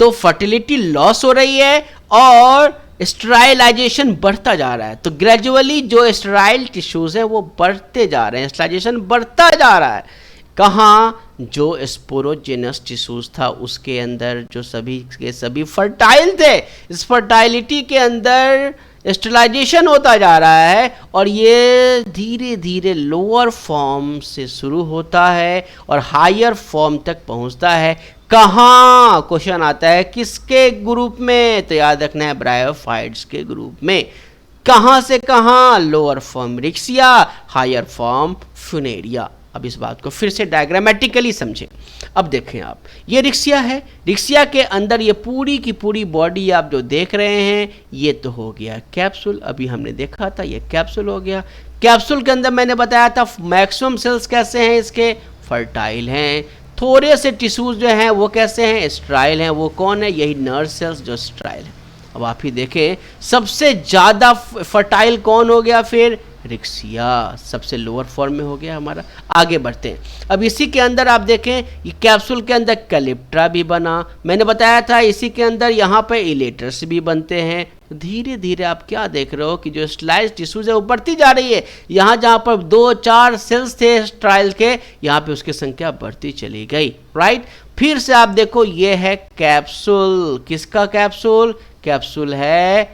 Speaker 1: तो फर्टिलिटी लॉस हो रही है और स्टेराइलाइजेशन बढ़ता जा रहा है। तो ग्रेजुअली जो स्टेराइल टिश्यूज हैं वो बढ़ते जा रहे हैं, स्टेराइजेशन बढ़ता जा रहा है। कहाँ? जो स्पोरोजेनस टिश्यूज था उसके अंदर, जो सभी के सभी फर्टाइल थे, इस फर्टाइलिटी के अंदर स्टेलाइजेशन होता जा रहा है और ये धीरे धीरे लोअर फॉर्म से शुरू होता है और हायर फॉर्म तक पहुंचता है। कहाँ? क्वेश्चन आता है किसके ग्रुप में? तो याद रखना है ब्रायोफाइट्स के ग्रुप में। कहाँ से कहाँ? Lower form Riccia, higher form Funaria. अब इस बात को फिर से डायग्रामेटिकली समझें। अब देखें आप, ये रिक्सिया है, रिक्सिया के अंदर ये पूरी की पूरी बॉडी आप जो देख रहे हैं ये तो हो गया कैप्सूल, अभी हमने देखा था ये कैप्सूल हो गया। कैप्सूल के अंदर मैंने बताया था मैक्सिमम सेल्स कैसे हैं इसके? फर्टाइल हैं। थोड़े से टिश्यूज जो हैं वो कैसे हैं? स्टेराइल हैं। वो कौन है? यही नर्व सेल्स जो स्टेराइल है। अब आप ही देखें, सबसे ज़्यादा फर्टाइल कौन हो गया? फिर रिक्सिया, सबसे लोअर फॉर्म में हो गया हमारा। आगे बढ़ते हैं। अब इसी के अंदर आप देखें, ये कैप्सूल के अंदर कैलिप्ट्रा भी बना, मैंने बताया था इसी के अंदर यहाँ पे इलेटर्स भी बनते हैं। धीरे धीरे आप क्या देख रहे हो कि जो स्टेलाइज्ड टिश्यूज है वो बढ़ती जा रही है। यहाँ जहाँ पर 2-4 सेल्स थे स्टेराइल के, यहाँ पे उसकी संख्या बढ़ती चली गई, राइट। फिर से आप देखो, ये है कैप्सूल। किसका कैप्सूल? कैप्सूल है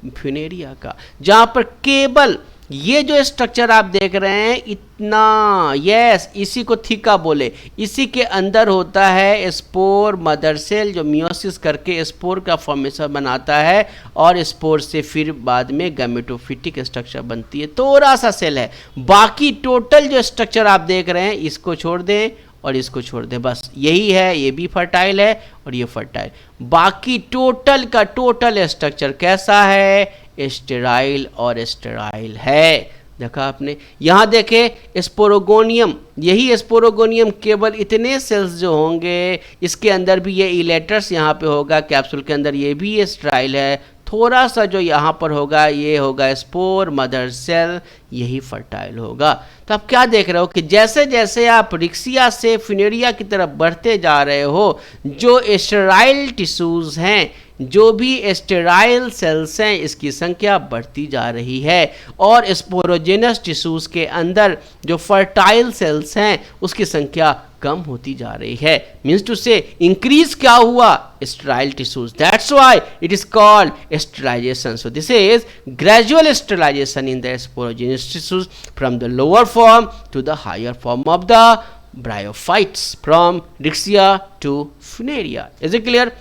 Speaker 1: फ्यूनेरिया का, जहाँ पर केवल ये जो स्ट्रक्चर आप देख रहे हैं इतना, यस, इसी को थीका बोले, इसी के अंदर होता है स्पोर मदर सेल, जो मियोसिस करके स्पोर का फॉर्मेशन बनाता है और स्पोर से फिर बाद में गैमेटोफिटिक स्ट्रक्चर बनती है। थोड़ा सा सेल है, बाकी टोटल जो स्ट्रक्चर आप देख रहे हैं इसको छोड़ दें और इसको छोड़ दें, बस यही है। ये भी फर्टाइल है और ये फर्टाइल, बाकी टोटल का टोटल स्ट्रक्चर कैसा है? स्टेराइल और स्टेराइल है। देखा आपने, यहाँ देखे स्पोरोगोनियम, यही स्पोरोगोनियम, केवल इतने सेल्स जो होंगे, इसके अंदर भी ये इलेटर्स यहाँ पे होगा, कैप्सूल के अंदर ये भी स्टेराइल है। थोड़ा सा जो यहाँ पर होगा ये होगा स्पोर मदर सेल, यही फर्टाइल होगा। तो आप क्या देख रहे हो कि जैसे जैसे आप रिक्सिया से फिनेरिया की तरफ बढ़ते जा रहे हो, जो स्टेराइल टिश्यूज हैं, जो भी स्टेराइल सेल्स हैं, इसकी संख्या बढ़ती जा रही है और स्पोरोजेनस टिश्यूज के अंदर जो फर्टाइल सेल्स हैं उसकी संख्या कम होती जा रही है। मीन्स टू से इंक्रीज क्या हुआ? Sterile tissues, that's why it is called sterilisation. So this is gradual sterilisation in the sporogenous tissues from the lower form to the higher form of the bryophytes, from Riccia to Funaria. Is it clear?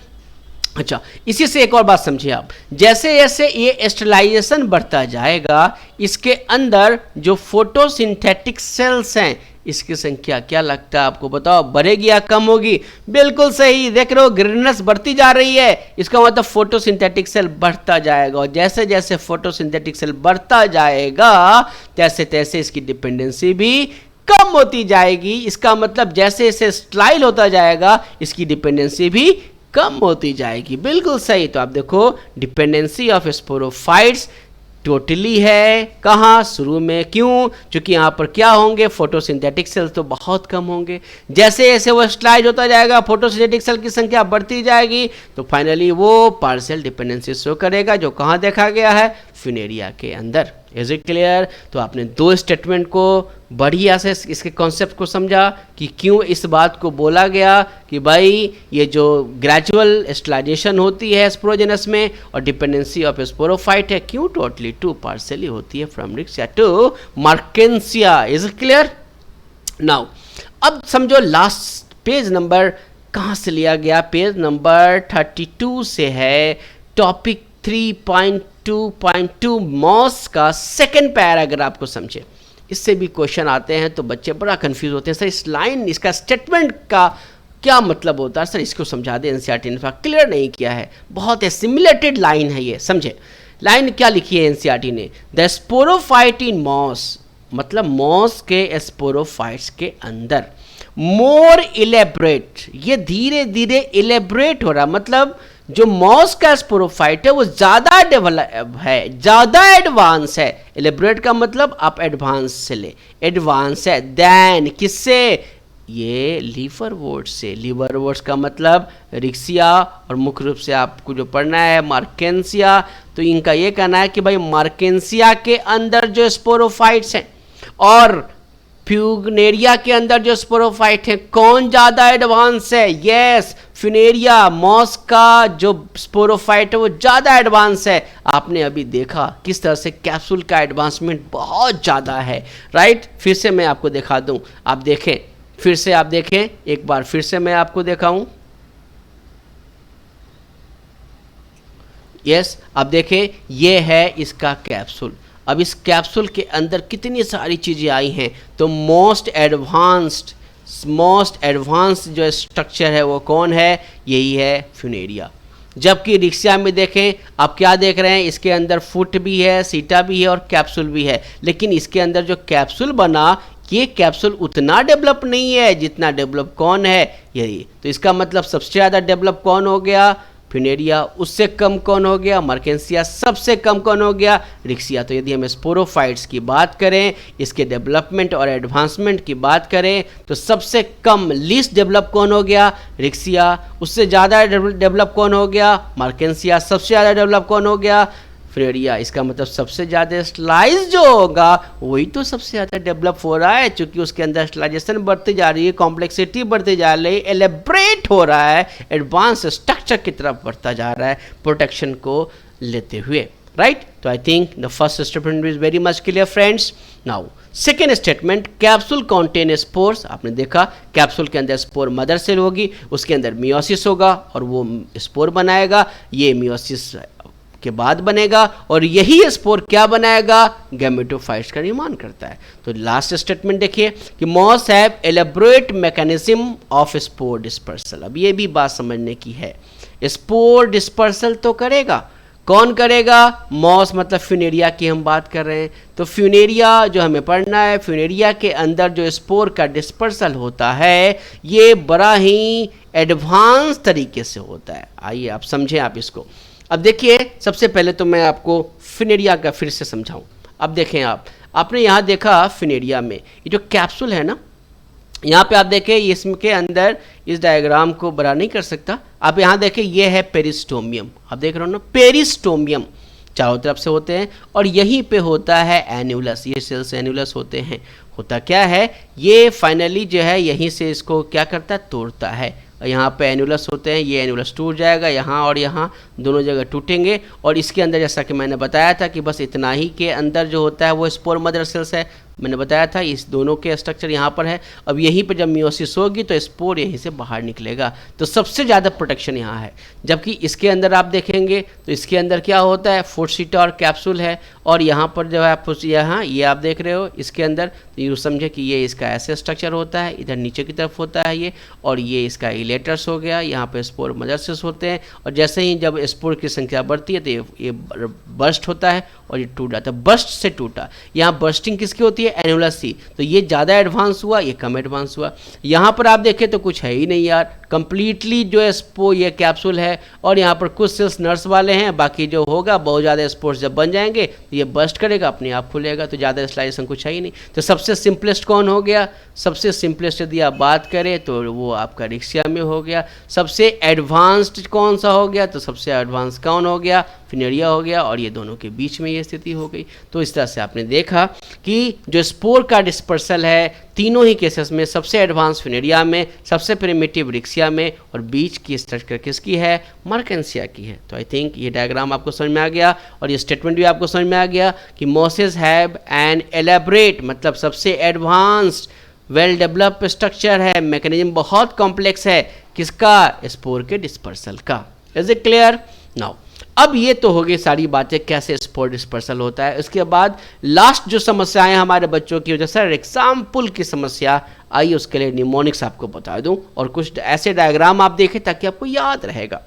Speaker 1: अच्छा, इसी से एक और बात समझिए आप, जैसे जैसे ये स्टेलाइजेशन बढ़ता जाएगा, इसके अंदर जो फोटोसिंथेटिक सेल्स हैं इसकी संख्या क्या लगता है आपको? बताओ, बढ़ेगी या कम होगी? बिल्कुल सही, देख रहे हो ग्रीननेस बढ़ती जा रही है, इसका मतलब फोटोसिंथेटिक सेल बढ़ता जाएगा और जैसे जैसे फोटोसिंथेटिक सेल बढ़ता जाएगा तैसे तैसे इसकी डिपेंडेंसी भी कम होती जाएगी। इसका मतलब जैसे जैसे स्टेराइल होता जाएगा इसकी डिपेंडेंसी भी कम होती जाएगी। बिल्कुल सही। तो आप देखो, डिपेंडेंसी ऑफ स्पोरोफाइट्स टोटली है कहाँ? शुरू में। क्यों? क्योंकि यहाँ पर क्या होंगे? फोटोसिंथेटिक सेल्स तो बहुत कम होंगे। जैसे जैसे वो स्टेराइल होता जाएगा, फोटोसिंथेटिक सेल की संख्या बढ़ती जाएगी, तो फाइनली वो पार्शियल डिपेंडेंसी शो करेगा, जो कहाँ देखा गया है? फिनेरिया के अंदर। Is it clear? तो आपने दो स्टेटमेंट को बढ़िया से इसके कॉन्सेप्ट को समझा कि क्यों इस बात को बोला गया कि भाई ये जो ग्रेजुअल स्टेलाइजेशन होती है स्पोरोजेनस में और डिपेंडेंसी ऑफ स्पोरोफाइट है, क्यों टोटली टू पार्शियली होती है from Riccia to Marchantia. Is it clear? Now अब समझो लास्ट पेज नंबर कहाँ से लिया गया? पेज नंबर 32 से है, टॉपिक 3.2 2.2 मॉस का सेकंड पैर अगर आपको समझे, इससे भी क्वेश्चन आते हैं तो बच्चे बड़ा कंफ्यूज होते हैं, सर इस लाइन इसका स्टेटमेंट का क्या मतलब होता है, सर इसको समझा दे, एनसीईआरटी ने क्लियर नहीं किया है, बहुत एसिमुलेटेड लाइन है ये, समझे। लाइन क्या लिखी है एनसीईआरटी ने, द स्पोरोफाइट इन मॉस, मतलब मॉस के स्पोरोफाइट्स के अंदर मोर इलेबरेट, ये धीरे धीरे इलेबरेट हो रहा, मतलब जो मॉस का स्पोरोफाइट है वो ज़्यादा डेवलप है, ज़्यादा एडवांस है। इलेबरेट का मतलब आप एडवांस से ले, एडवांस है देन किससे, ये लीवरवोर्ट से। लीवरवोर्ट्स का मतलब रिक्सिया, और मुख्य रूप से आपको जो पढ़ना है मार्केंसिया, तो इनका ये कहना है कि भाई मार्केंसिया के अंदर जो स्पोरोफाइट्स हैं और फ्यूगनेरिया के अंदर जो स्पोरोफाइट है कौन ज़्यादा एडवांस है, यस फ्यूनेरिया, मॉस का जो स्पोरोफाइट है वो ज़्यादा एडवांस है। आपने अभी देखा किस तरह से कैप्सूल का एडवांसमेंट बहुत ज़्यादा है, राइट। फिर से मैं आपको दिखा दूं, आप देखें, फिर से आप देखें एक बार, फिर से मैं आपको दिखाऊं, यस आप देखें ये है इसका कैप्सूल। अब इस कैप्सूल के अंदर कितनी सारी चीज़ें आई हैं, तो मोस्ट एडवांस्ड जो स्ट्रक्चर है वो कौन है, यही है फ्यूनेरिया। जबकि रिक्सिया में देखें आप क्या देख रहे हैं, इसके अंदर फुट भी है, सीटा भी है और कैप्सूल भी है, लेकिन इसके अंदर जो कैप्सूल बना ये कैप्सूल उतना डेवलप नहीं है जितना डेवलप कौन है, यही। तो इसका मतलब सबसे ज़्यादा डेवलप कौन हो गया, फ्यूनेरिया, उससे कम कौन हो गया, मार्केंसिया, सबसे कम कौन हो गया, रिक्सिया। तो यदि हम स्पोरोफाइट्स की बात करें, इसके डेवलपमेंट और एडवांसमेंट की बात करें, तो सबसे कम लीस्ट डेवलप कौन हो गया, रिक्सिया, उससे ज़्यादा डेवलप कौन हो गया, मार्केंसिया, सबसे ज़्यादा डेवलप कौन हो गया, फ्यूनेरिया। इसका मतलब सबसे ज़्यादा स्लाइस जो होगा वही तो सबसे ज़्यादा डेवलप हो रहा है, क्योंकि उसके अंदर स्लाइजेशन बढ़ती जा रही है, कॉम्प्लेक्सिटी बढ़ती जा रही है, एलेब्रेट हो रहा है, एडवांस स्ट्रक्चर की तरफ बढ़ता जा रहा है प्रोटेक्शन को लेते हुए, राइट। तो I think the first statement is very much clear friends. Now second statement, capsule contain spores. आपने देखा कैप्सूल के अंदर स्पोर मदर सेल होगी, उसके अंदर मियोसिस होगा और वो स्पोर बनाएगा, ये मियोसिस के बाद बनेगा और यही स्पोर क्या बनाएगा, गैमेटोफाइट्स का निर्माण करता है। तो लास्ट स्टेटमेंट देखिए कि moss have elaborate mechanism of spore dispersal. अब ये भी बात समझने की है, स्पोर डिस्पर्सल तो करेगा, कौन करेगा, मॉस, मतलब फ्यूनेरिया की हम बात कर रहे हैं। तो फ्यूनेरिया जो हमें पढ़ना है, फ्यूनेरिया के अंदर जो स्पोर का डिस्पर्सल होता है ये बड़ा ही एडवांस तरीके से होता है। आइए आप समझें आप इसको। अब देखिए सबसे पहले तो मैं आपको फ्यूनेरिया का फिर से समझाऊं। अब देखें आपने यहाँ देखा फ्यूनेरिया में ये जो कैप्सूल है ना, यहाँ पे आप देखें इसके अंदर, इस डायग्राम को बड़ा नहीं कर सकता, आप यहाँ देखें ये है पेरिस्टोमियम, आप देख रहे हो ना, पेरिस्टोमियम चारों तरफ से होते हैं और यहीं पे होता है एन्यूलस, ये सेल्स एन्यूलस होते हैं। होता क्या है, ये फाइनली जो है यहीं से इसको क्या करता है, तोड़ता है। यहाँ पे एन्यूलस होते हैं, ये एन्यूलस टूट जाएगा, यहाँ और यहाँ दोनों जगह टूटेंगे और इसके अंदर जैसा कि मैंने बताया था कि बस इतना ही के अंदर जो होता है वो स्पोर मदर सेल्स है, मैंने बताया था इस दोनों के स्ट्रक्चर यहाँ पर है। अब यहीं पर जब मियोसिस होगी तो स्पोर यहीं से बाहर निकलेगा, तो सबसे ज़्यादा प्रोटेक्शन यहाँ है। जबकि इसके अंदर आप देखेंगे तो इसके अंदर क्या होता है, फोर्सिटा और कैप्सूल है और यहाँ पर जो है आप यहाँ ये आप देख रहे हो इसके अंदर, तो यूँ समझे कि ये इसका ऐसे स्ट्रक्चर होता है, इधर नीचे की तरफ होता है ये, और ये इसका इलेटर्स हो गया, यहाँ पे स्पोर मदर सेल्स होते हैं और जैसे ही जब स्पोर की संख्या बढ़ती है तो ये बर्स्ट होता है और ये टूट जाता है। बर्स्ट से टूटा, यहाँ बर्स्टिंग किसकी होती है, एन्युलस सी, तो ये ज़्यादा एडवांस हुआ, ये कम एडवांस हुआ। यहाँ पर आप देखें तो कुछ है ही नहीं यार, कंप्लीटली जो स्पो ये कैप्सूल है और यहाँ पर कुछ सेल्स नर्स वाले हैं, बाकी जो होगा बहुत ज़्यादा स्पोर्स जब बन जाएंगे तो ये बर्स्ट करेगा, अपने आप खुलेगा, तो ज़्यादा स्लाइजेशन कुछ है ही नहीं। तो सबसे सिंपलेस्ट कौन हो गया, सबसे सिंपलेस्ट यदि आप बात करें तो वो आपका रिक्सिया में हो गया। सबसे एडवांस्ड कौन सा हो गया, तो सबसे एडवांस कौन हो गया, फ्यूनेरिया हो गया, और ये दोनों के बीच में ये स्थिति हो गई। तो इस तरह से आपने देखा कि जो स्पोर का डिस्पर्सल है तीनों ही केसेस में सबसे एडवांस फ्यूनेरिया में, सबसे प्रिमिटिव रिक्सिया में, और बीच की स्ट्रक्चर किसकी है, मार्केंसिया की है। तो आई थिंक ये डायग्राम आपको समझ में आ गया और ये स्टेटमेंट भी आपको समझ में आ गया कि मॉसेस हैव एन एलेबरेट, मतलब सबसे एडवांस्ड वेल डेवलप्ड स्ट्रक्चर है, मैकेनिज्म बहुत कॉम्प्लेक्स है, किसका, स्पोर के डिस्पर्सल का। Is it clear? नाउ अब ये तो हो गई सारी बातें कैसे स्पोर डिस्पर्सल होता है। इसके बाद लास्ट जो समस्याएं हमारे बच्चों की, जैसे एग्जाम्पल की समस्या, आइए उसके लिए निमोनिक्स आपको बता दूं और कुछ ऐसे डायग्राम आप देखें ताकि आपको याद रहेगा।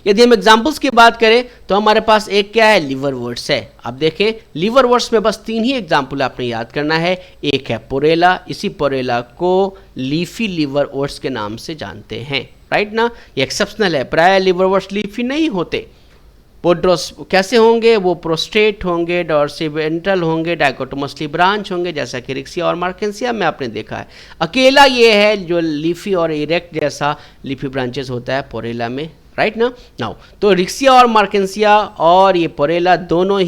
Speaker 1: यदि हम एग्जाम्पल्स की बात करें तो हमारे पास एक क्या है, लिवरवर्ट्स है। आप देखें लिवरवर्ट्स में बस 3 ही एग्जाम्पल आपने याद करना है। एक है पोरेला, इसी पोरेला को लीफी लिवरवर्ट्स के नाम से जानते हैं, राइट ना। ये एक्सेप्शनल है, प्राय लिवरवर्ट्स लीफी नहीं होते। पोड्रोस कैसे होंगे, वो प्रोस्टेट होंगे, डॉर्सिवेंट्रल होंगे, डाइकोटोमसली ब्रांच होंगे, जैसा कि रिक्सिया और मार्केंसिया में आपने देखा है। अकेला ये है जो लीफी और इरेक्ट जैसा लीफी ब्रांचेस होता है पोरेला में, राइट ना। नाउ तो रिक्सिया और मार्केंसिया और ये पोरेला तीनों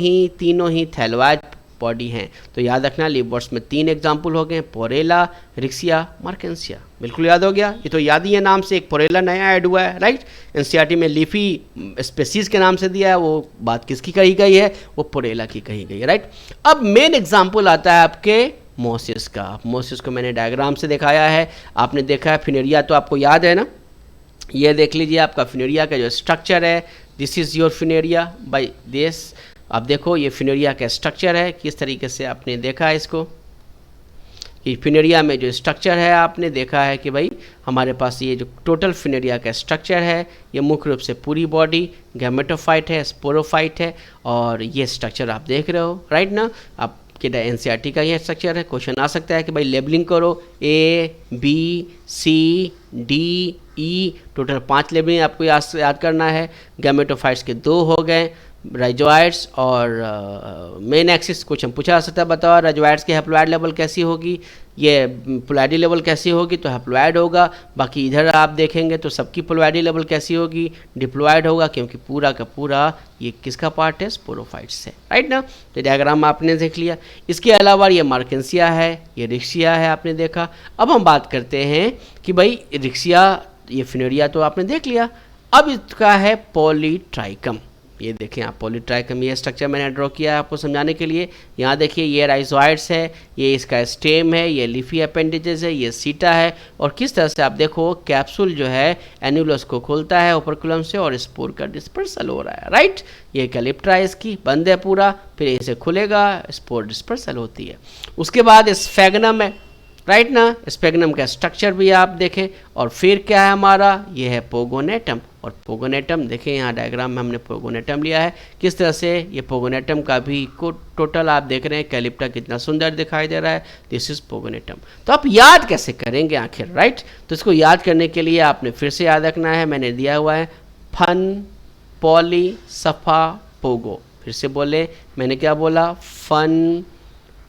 Speaker 1: ही थैलोइड बॉडी हैं। तो याद रखना लिववर्ट्स में 3 एग्जाम्पल हो गए, पोरेला, रिक्सिया, मार्केंसिया। बिल्कुल याद हो गया, ये तो याद ही है नाम से। एक पोरेला नया ऐड हुआ है, राइट। एनसीईआरटी में लीफी स्पेसीज के नाम से दिया है, वो बात किसकी कही गई है, वो पोरेला की कही गई है, राइट। अब मेन एग्जाम्पल आता है आपके मोसिस का। मोसिस को मैंने डायग्राम से दिखाया है, आपने देखा है। फिनेरिया तो आपको याद है ना, ये देख लीजिए आपका फिनेरिया का जो स्ट्रक्चर है, this is your Funaria by this. आप देखो ये फिनेरिया का स्ट्रक्चर है, किस तरीके से आपने देखा है इसको कि फिनेरिया में जो स्ट्रक्चर है आपने देखा है कि भाई हमारे पास ये जो टोटल फिनेरिया का स्ट्रक्चर है, ये मुख्य रूप से पूरी बॉडी गैमेटोफाइट है, स्पोरोफाइट है, और ये स्ट्रक्चर आप देख रहे हो, राइट ना। आप एनसीईआरटी का ये स्ट्रक्चर है। क्वेश्चन आ सकता है कि भाई लेबलिंग करो, A B C D E, total 5 labelling आपको याद करना है। गैमेटोफाइट्स के 2 हो गए, राइजोइड्स और मेन एक्सिस। क्वेश्चन पूछा जा सकता है, बताओ राइजोइड्स के हैप्लोइड लेवल कैसी होगी, ये प्लोइडी लेवल कैसी होगी, तो हैप्लोइड होगा। बाकी इधर आप देखेंगे तो सबकी प्लोइडी लेवल कैसी होगी, डिप्लोइड होगा, क्योंकि पूरा का पूरा ये किसका पार्ट है, स्पोरोफाइट्स है, राइट ना। तो डायग्राम आपने देख लिया। इसके अलावा ये मार्केंसिया है, ये रिक्सिया है, आपने देखा। अब हम बात करते हैं कि भाई रिक्सिया, ये फिनेरिया तो आपने देख लिया। अब इसका है पॉलीट्राइकम। ये देखें आप पॉलीट्राइकम, ये स्ट्रक्चर मैंने ड्रॉ किया है आपको समझाने के लिए। यहाँ देखिए ये राइजोइड्स है, ये इसका स्टेम है, ये लीफी अपेंडेजेस है, ये सीटा है, और किस तरह से आप देखो कैप्सूल जो है एन्युलस को खोलता है ओपर्कुलम से और स्पोर का डिस्पर्सल हो रहा है, राइट। ये कैलिप्ट्रा इसकी बंद है पूरा, फिर इसे खुलेगा, स्पोर डिस्पर्सल होती है। उसके बाद स्फेगनम है, राइट ना। स्फेगनम का स्ट्रक्चर भी आप देखें। और फिर क्या है हमारा, ये है पोगोनेटम। और पोगोनेटम देखें, यहाँ डायग्राम में हमने पोगोनेटम लिया है, किस तरह से ये पोगोनेटम का भी को टोटल आप देख रहे हैं। कैलिप्टा कितना सुंदर दिखाई दे रहा है, दिस इज पोगोनेटम। तो आप याद कैसे करेंगे आखिर, राइट। तो इसको याद करने के लिए आपने फिर से याद रखना है, मैंने दिया हुआ है फन पॉली सफा पोगो। फिर से बोले, मैंने क्या बोला, फन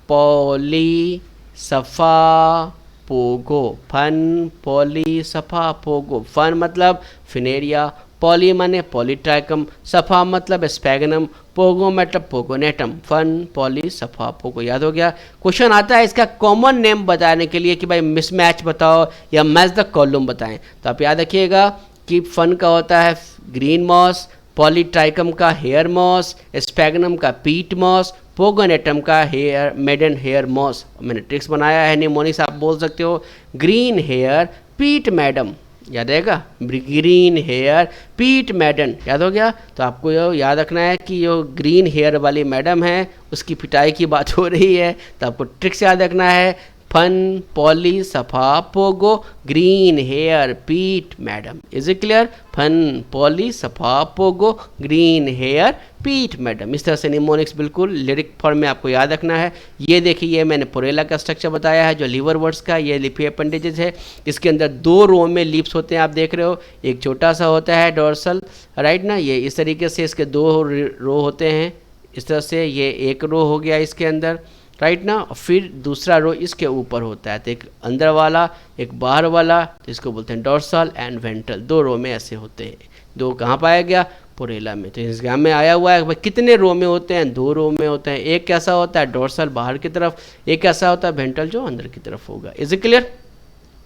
Speaker 1: पॉली सफ़ा पोगो। फन पॉली सफ़ा पोगो। फन मतलब फिनेरिया, पॉली माने पॉलीट्राइकम, सफ़ा मतलब स्फेगनम, पोगो मतलब पोगोनेटम। फन पॉली सफ़ा पोगो, याद हो गया। क्वेश्चन आता है इसका कॉमन नेम बताने के लिए कि भाई मिसमैच बताओ या मैच द कॉलम बताएं। तो आप याद रखिएगा कि फन का होता है ग्रीन मॉस, पॉलीट्राइकम का हेयर मॉस, स्फेगनम का पीट मॉस, पोगोनेटम का हेयर मेडन हेयर मॉस। मैंने ट्रिक्स बनाया है, निमोनिक्स आप बोल सकते हो। ग्रीन हेयर पीट मैडम, याद रहेगा, ग्रीन हेयर पीट मैडन, याद हो गया। तो आपको याद रखना है कि जो ग्रीन हेयर वाली मैडम है उसकी पिटाई की बात हो रही है, तो आपको ट्रिक्स याद रखना है। Fun poly safa pogo green hair peat madam. Is it clear? Fun poly safa pogo green hair peat madam. इस तरह से निमोनिक्स बिल्कुल लिरिक फॉर्म में आपको याद रखना है। ये देखिए, ये मैंने पोरेला का स्ट्रक्चर बताया है जो लीवर वर्ड्स का, ये लिफी अपेंडेजेस है। इसके अंदर 2 रो में लीप्स होते हैं, आप देख रहे हो। एक छोटा सा होता है डोर्सल, राइट ना। ये इस तरीके से इसके 2 रो होते हैं, इस तरह से। ये एक रो हो गया इसके अंदर, राइट ना। फिर दूसरा रो इसके ऊपर होता है, तो एक अंदर वाला एक बाहर वाला, तो इसको बोलते हैं डोर्सल एंड वेंट्रल। 2 रो में ऐसे होते हैं। 2 कहाँ पाया गया? पोरेला में। तो इस ग्राम में आया हुआ है भाई कितने रो में होते हैं? 2 रो में होते हैं। एक कैसा होता है डोर्सल बाहर की तरफ, एक कैसा होता है वेंट्रल जो अंदर की तरफ होगा। Is it clear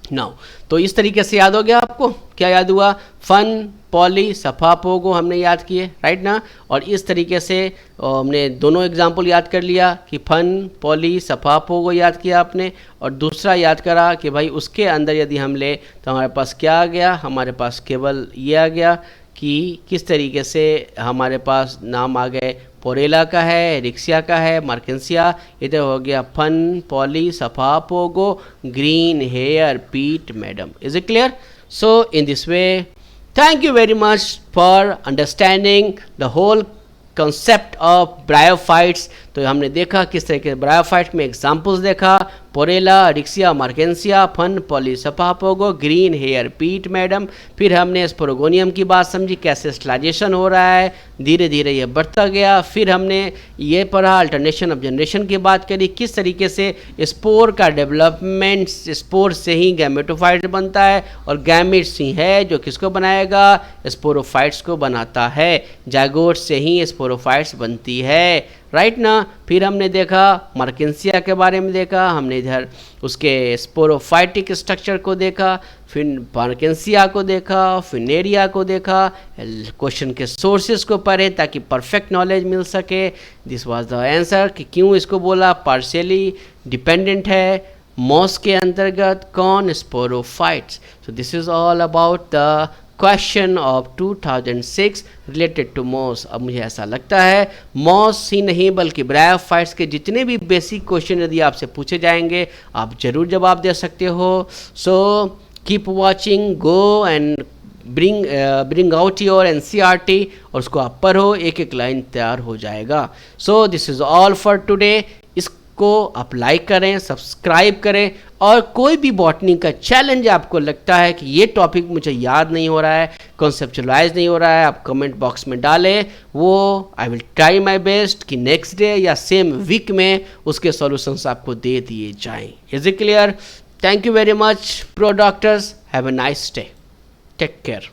Speaker 1: now? तो इस तरीके से याद हो गया आपको। क्या याद हुआ? फन पॉली सफा पोगो हमने याद किए, राइट ना। और इस तरीके से हमने दोनों एग्जाम्पल याद कर लिया कि फन पॉली सफा पोगो याद किया आपने, और दूसरा याद करा कि भाई उसके अंदर यदि हम ले तो हमारे पास क्या आ गया? हमारे पास केवल ये आ गया कि किस तरीके से हमारे पास नाम आ गए, पोरेला का है, रिक्सिया का है, मार्केंसिया, इधर हो गया fun, poly, safa, pogo, green, hair, peat, madam. Is it clear? So in this way, thank you very much for understanding the whole concept of bryophytes। तो हमने देखा किस तरह के ब्रायोफाइट्स में एग्जाम्पल्स देखा, पोरेला, रिक्सिया, मार्केंसिया, फन, पॉलीसपापोगो, ग्रीन, हेयर, पीट, मैडम। फिर हमने स्पोरोगोनियम की बात समझी, कैसे स्लाइजेशन हो रहा है, धीरे धीरे ये बढ़ता गया। फिर हमने ये पढ़ा अल्टरनेशन ऑफ जनरेशन की बात करी, किस तरीके से स्पोर का डेवलपमेंट, स्पोर से ही गैमेटोफाइट बनता है और गैमेट्स ही है जो किसको बनाएगा, स्पोरोफाइट्स को बनाता है। जाइगोट से ही स्पोरोफाइट्स बनती है, राइट ना। फिर हमने देखा मार्केंसिया के बारे में देखा, हमने इधर उसके स्पोरोफाइटिक स्ट्रक्चर को देखा, फिर मार्केंसिया को देखा, फिनेरिया को देखा, क्वेश्चन के सोर्सेज को पढ़े ताकि परफेक्ट नॉलेज मिल सके। दिस वाज द आंसर कि क्यों इसको बोला पार्शियली डिपेंडेंट है, मॉस के अंतर्गत कौन, sporophytes. So this is all about the question of 2006 related to moss. अब मुझे ऐसा लगता है मॉस ही नहीं बल्कि ब्रायोफाइट्स के जितने भी बेसिक क्वेश्चन यदि आपसे पूछे जाएंगे आप जरूर जवाब दे सकते हो। So keep watching, go and bring out your NCERT और उसको आप पढ़ो, एक एक लाइन तैयार हो जाएगा। So this is all for today. को आप लाइक करें, सब्सक्राइब करें, और कोई भी बॉटनी का चैलेंज आपको लगता है कि ये टॉपिक मुझे याद नहीं हो रहा है, कॉन्सेप्चुअलाइज नहीं हो रहा है, आप कमेंट बॉक्स में डालें, वो I will try my best कि नेक्स्ट डे या सेम वीक में उसके सॉल्यूशंस आपको दे दिए जाएं। Is it clear? Thank you very much pro doctors, have a nice day, take care.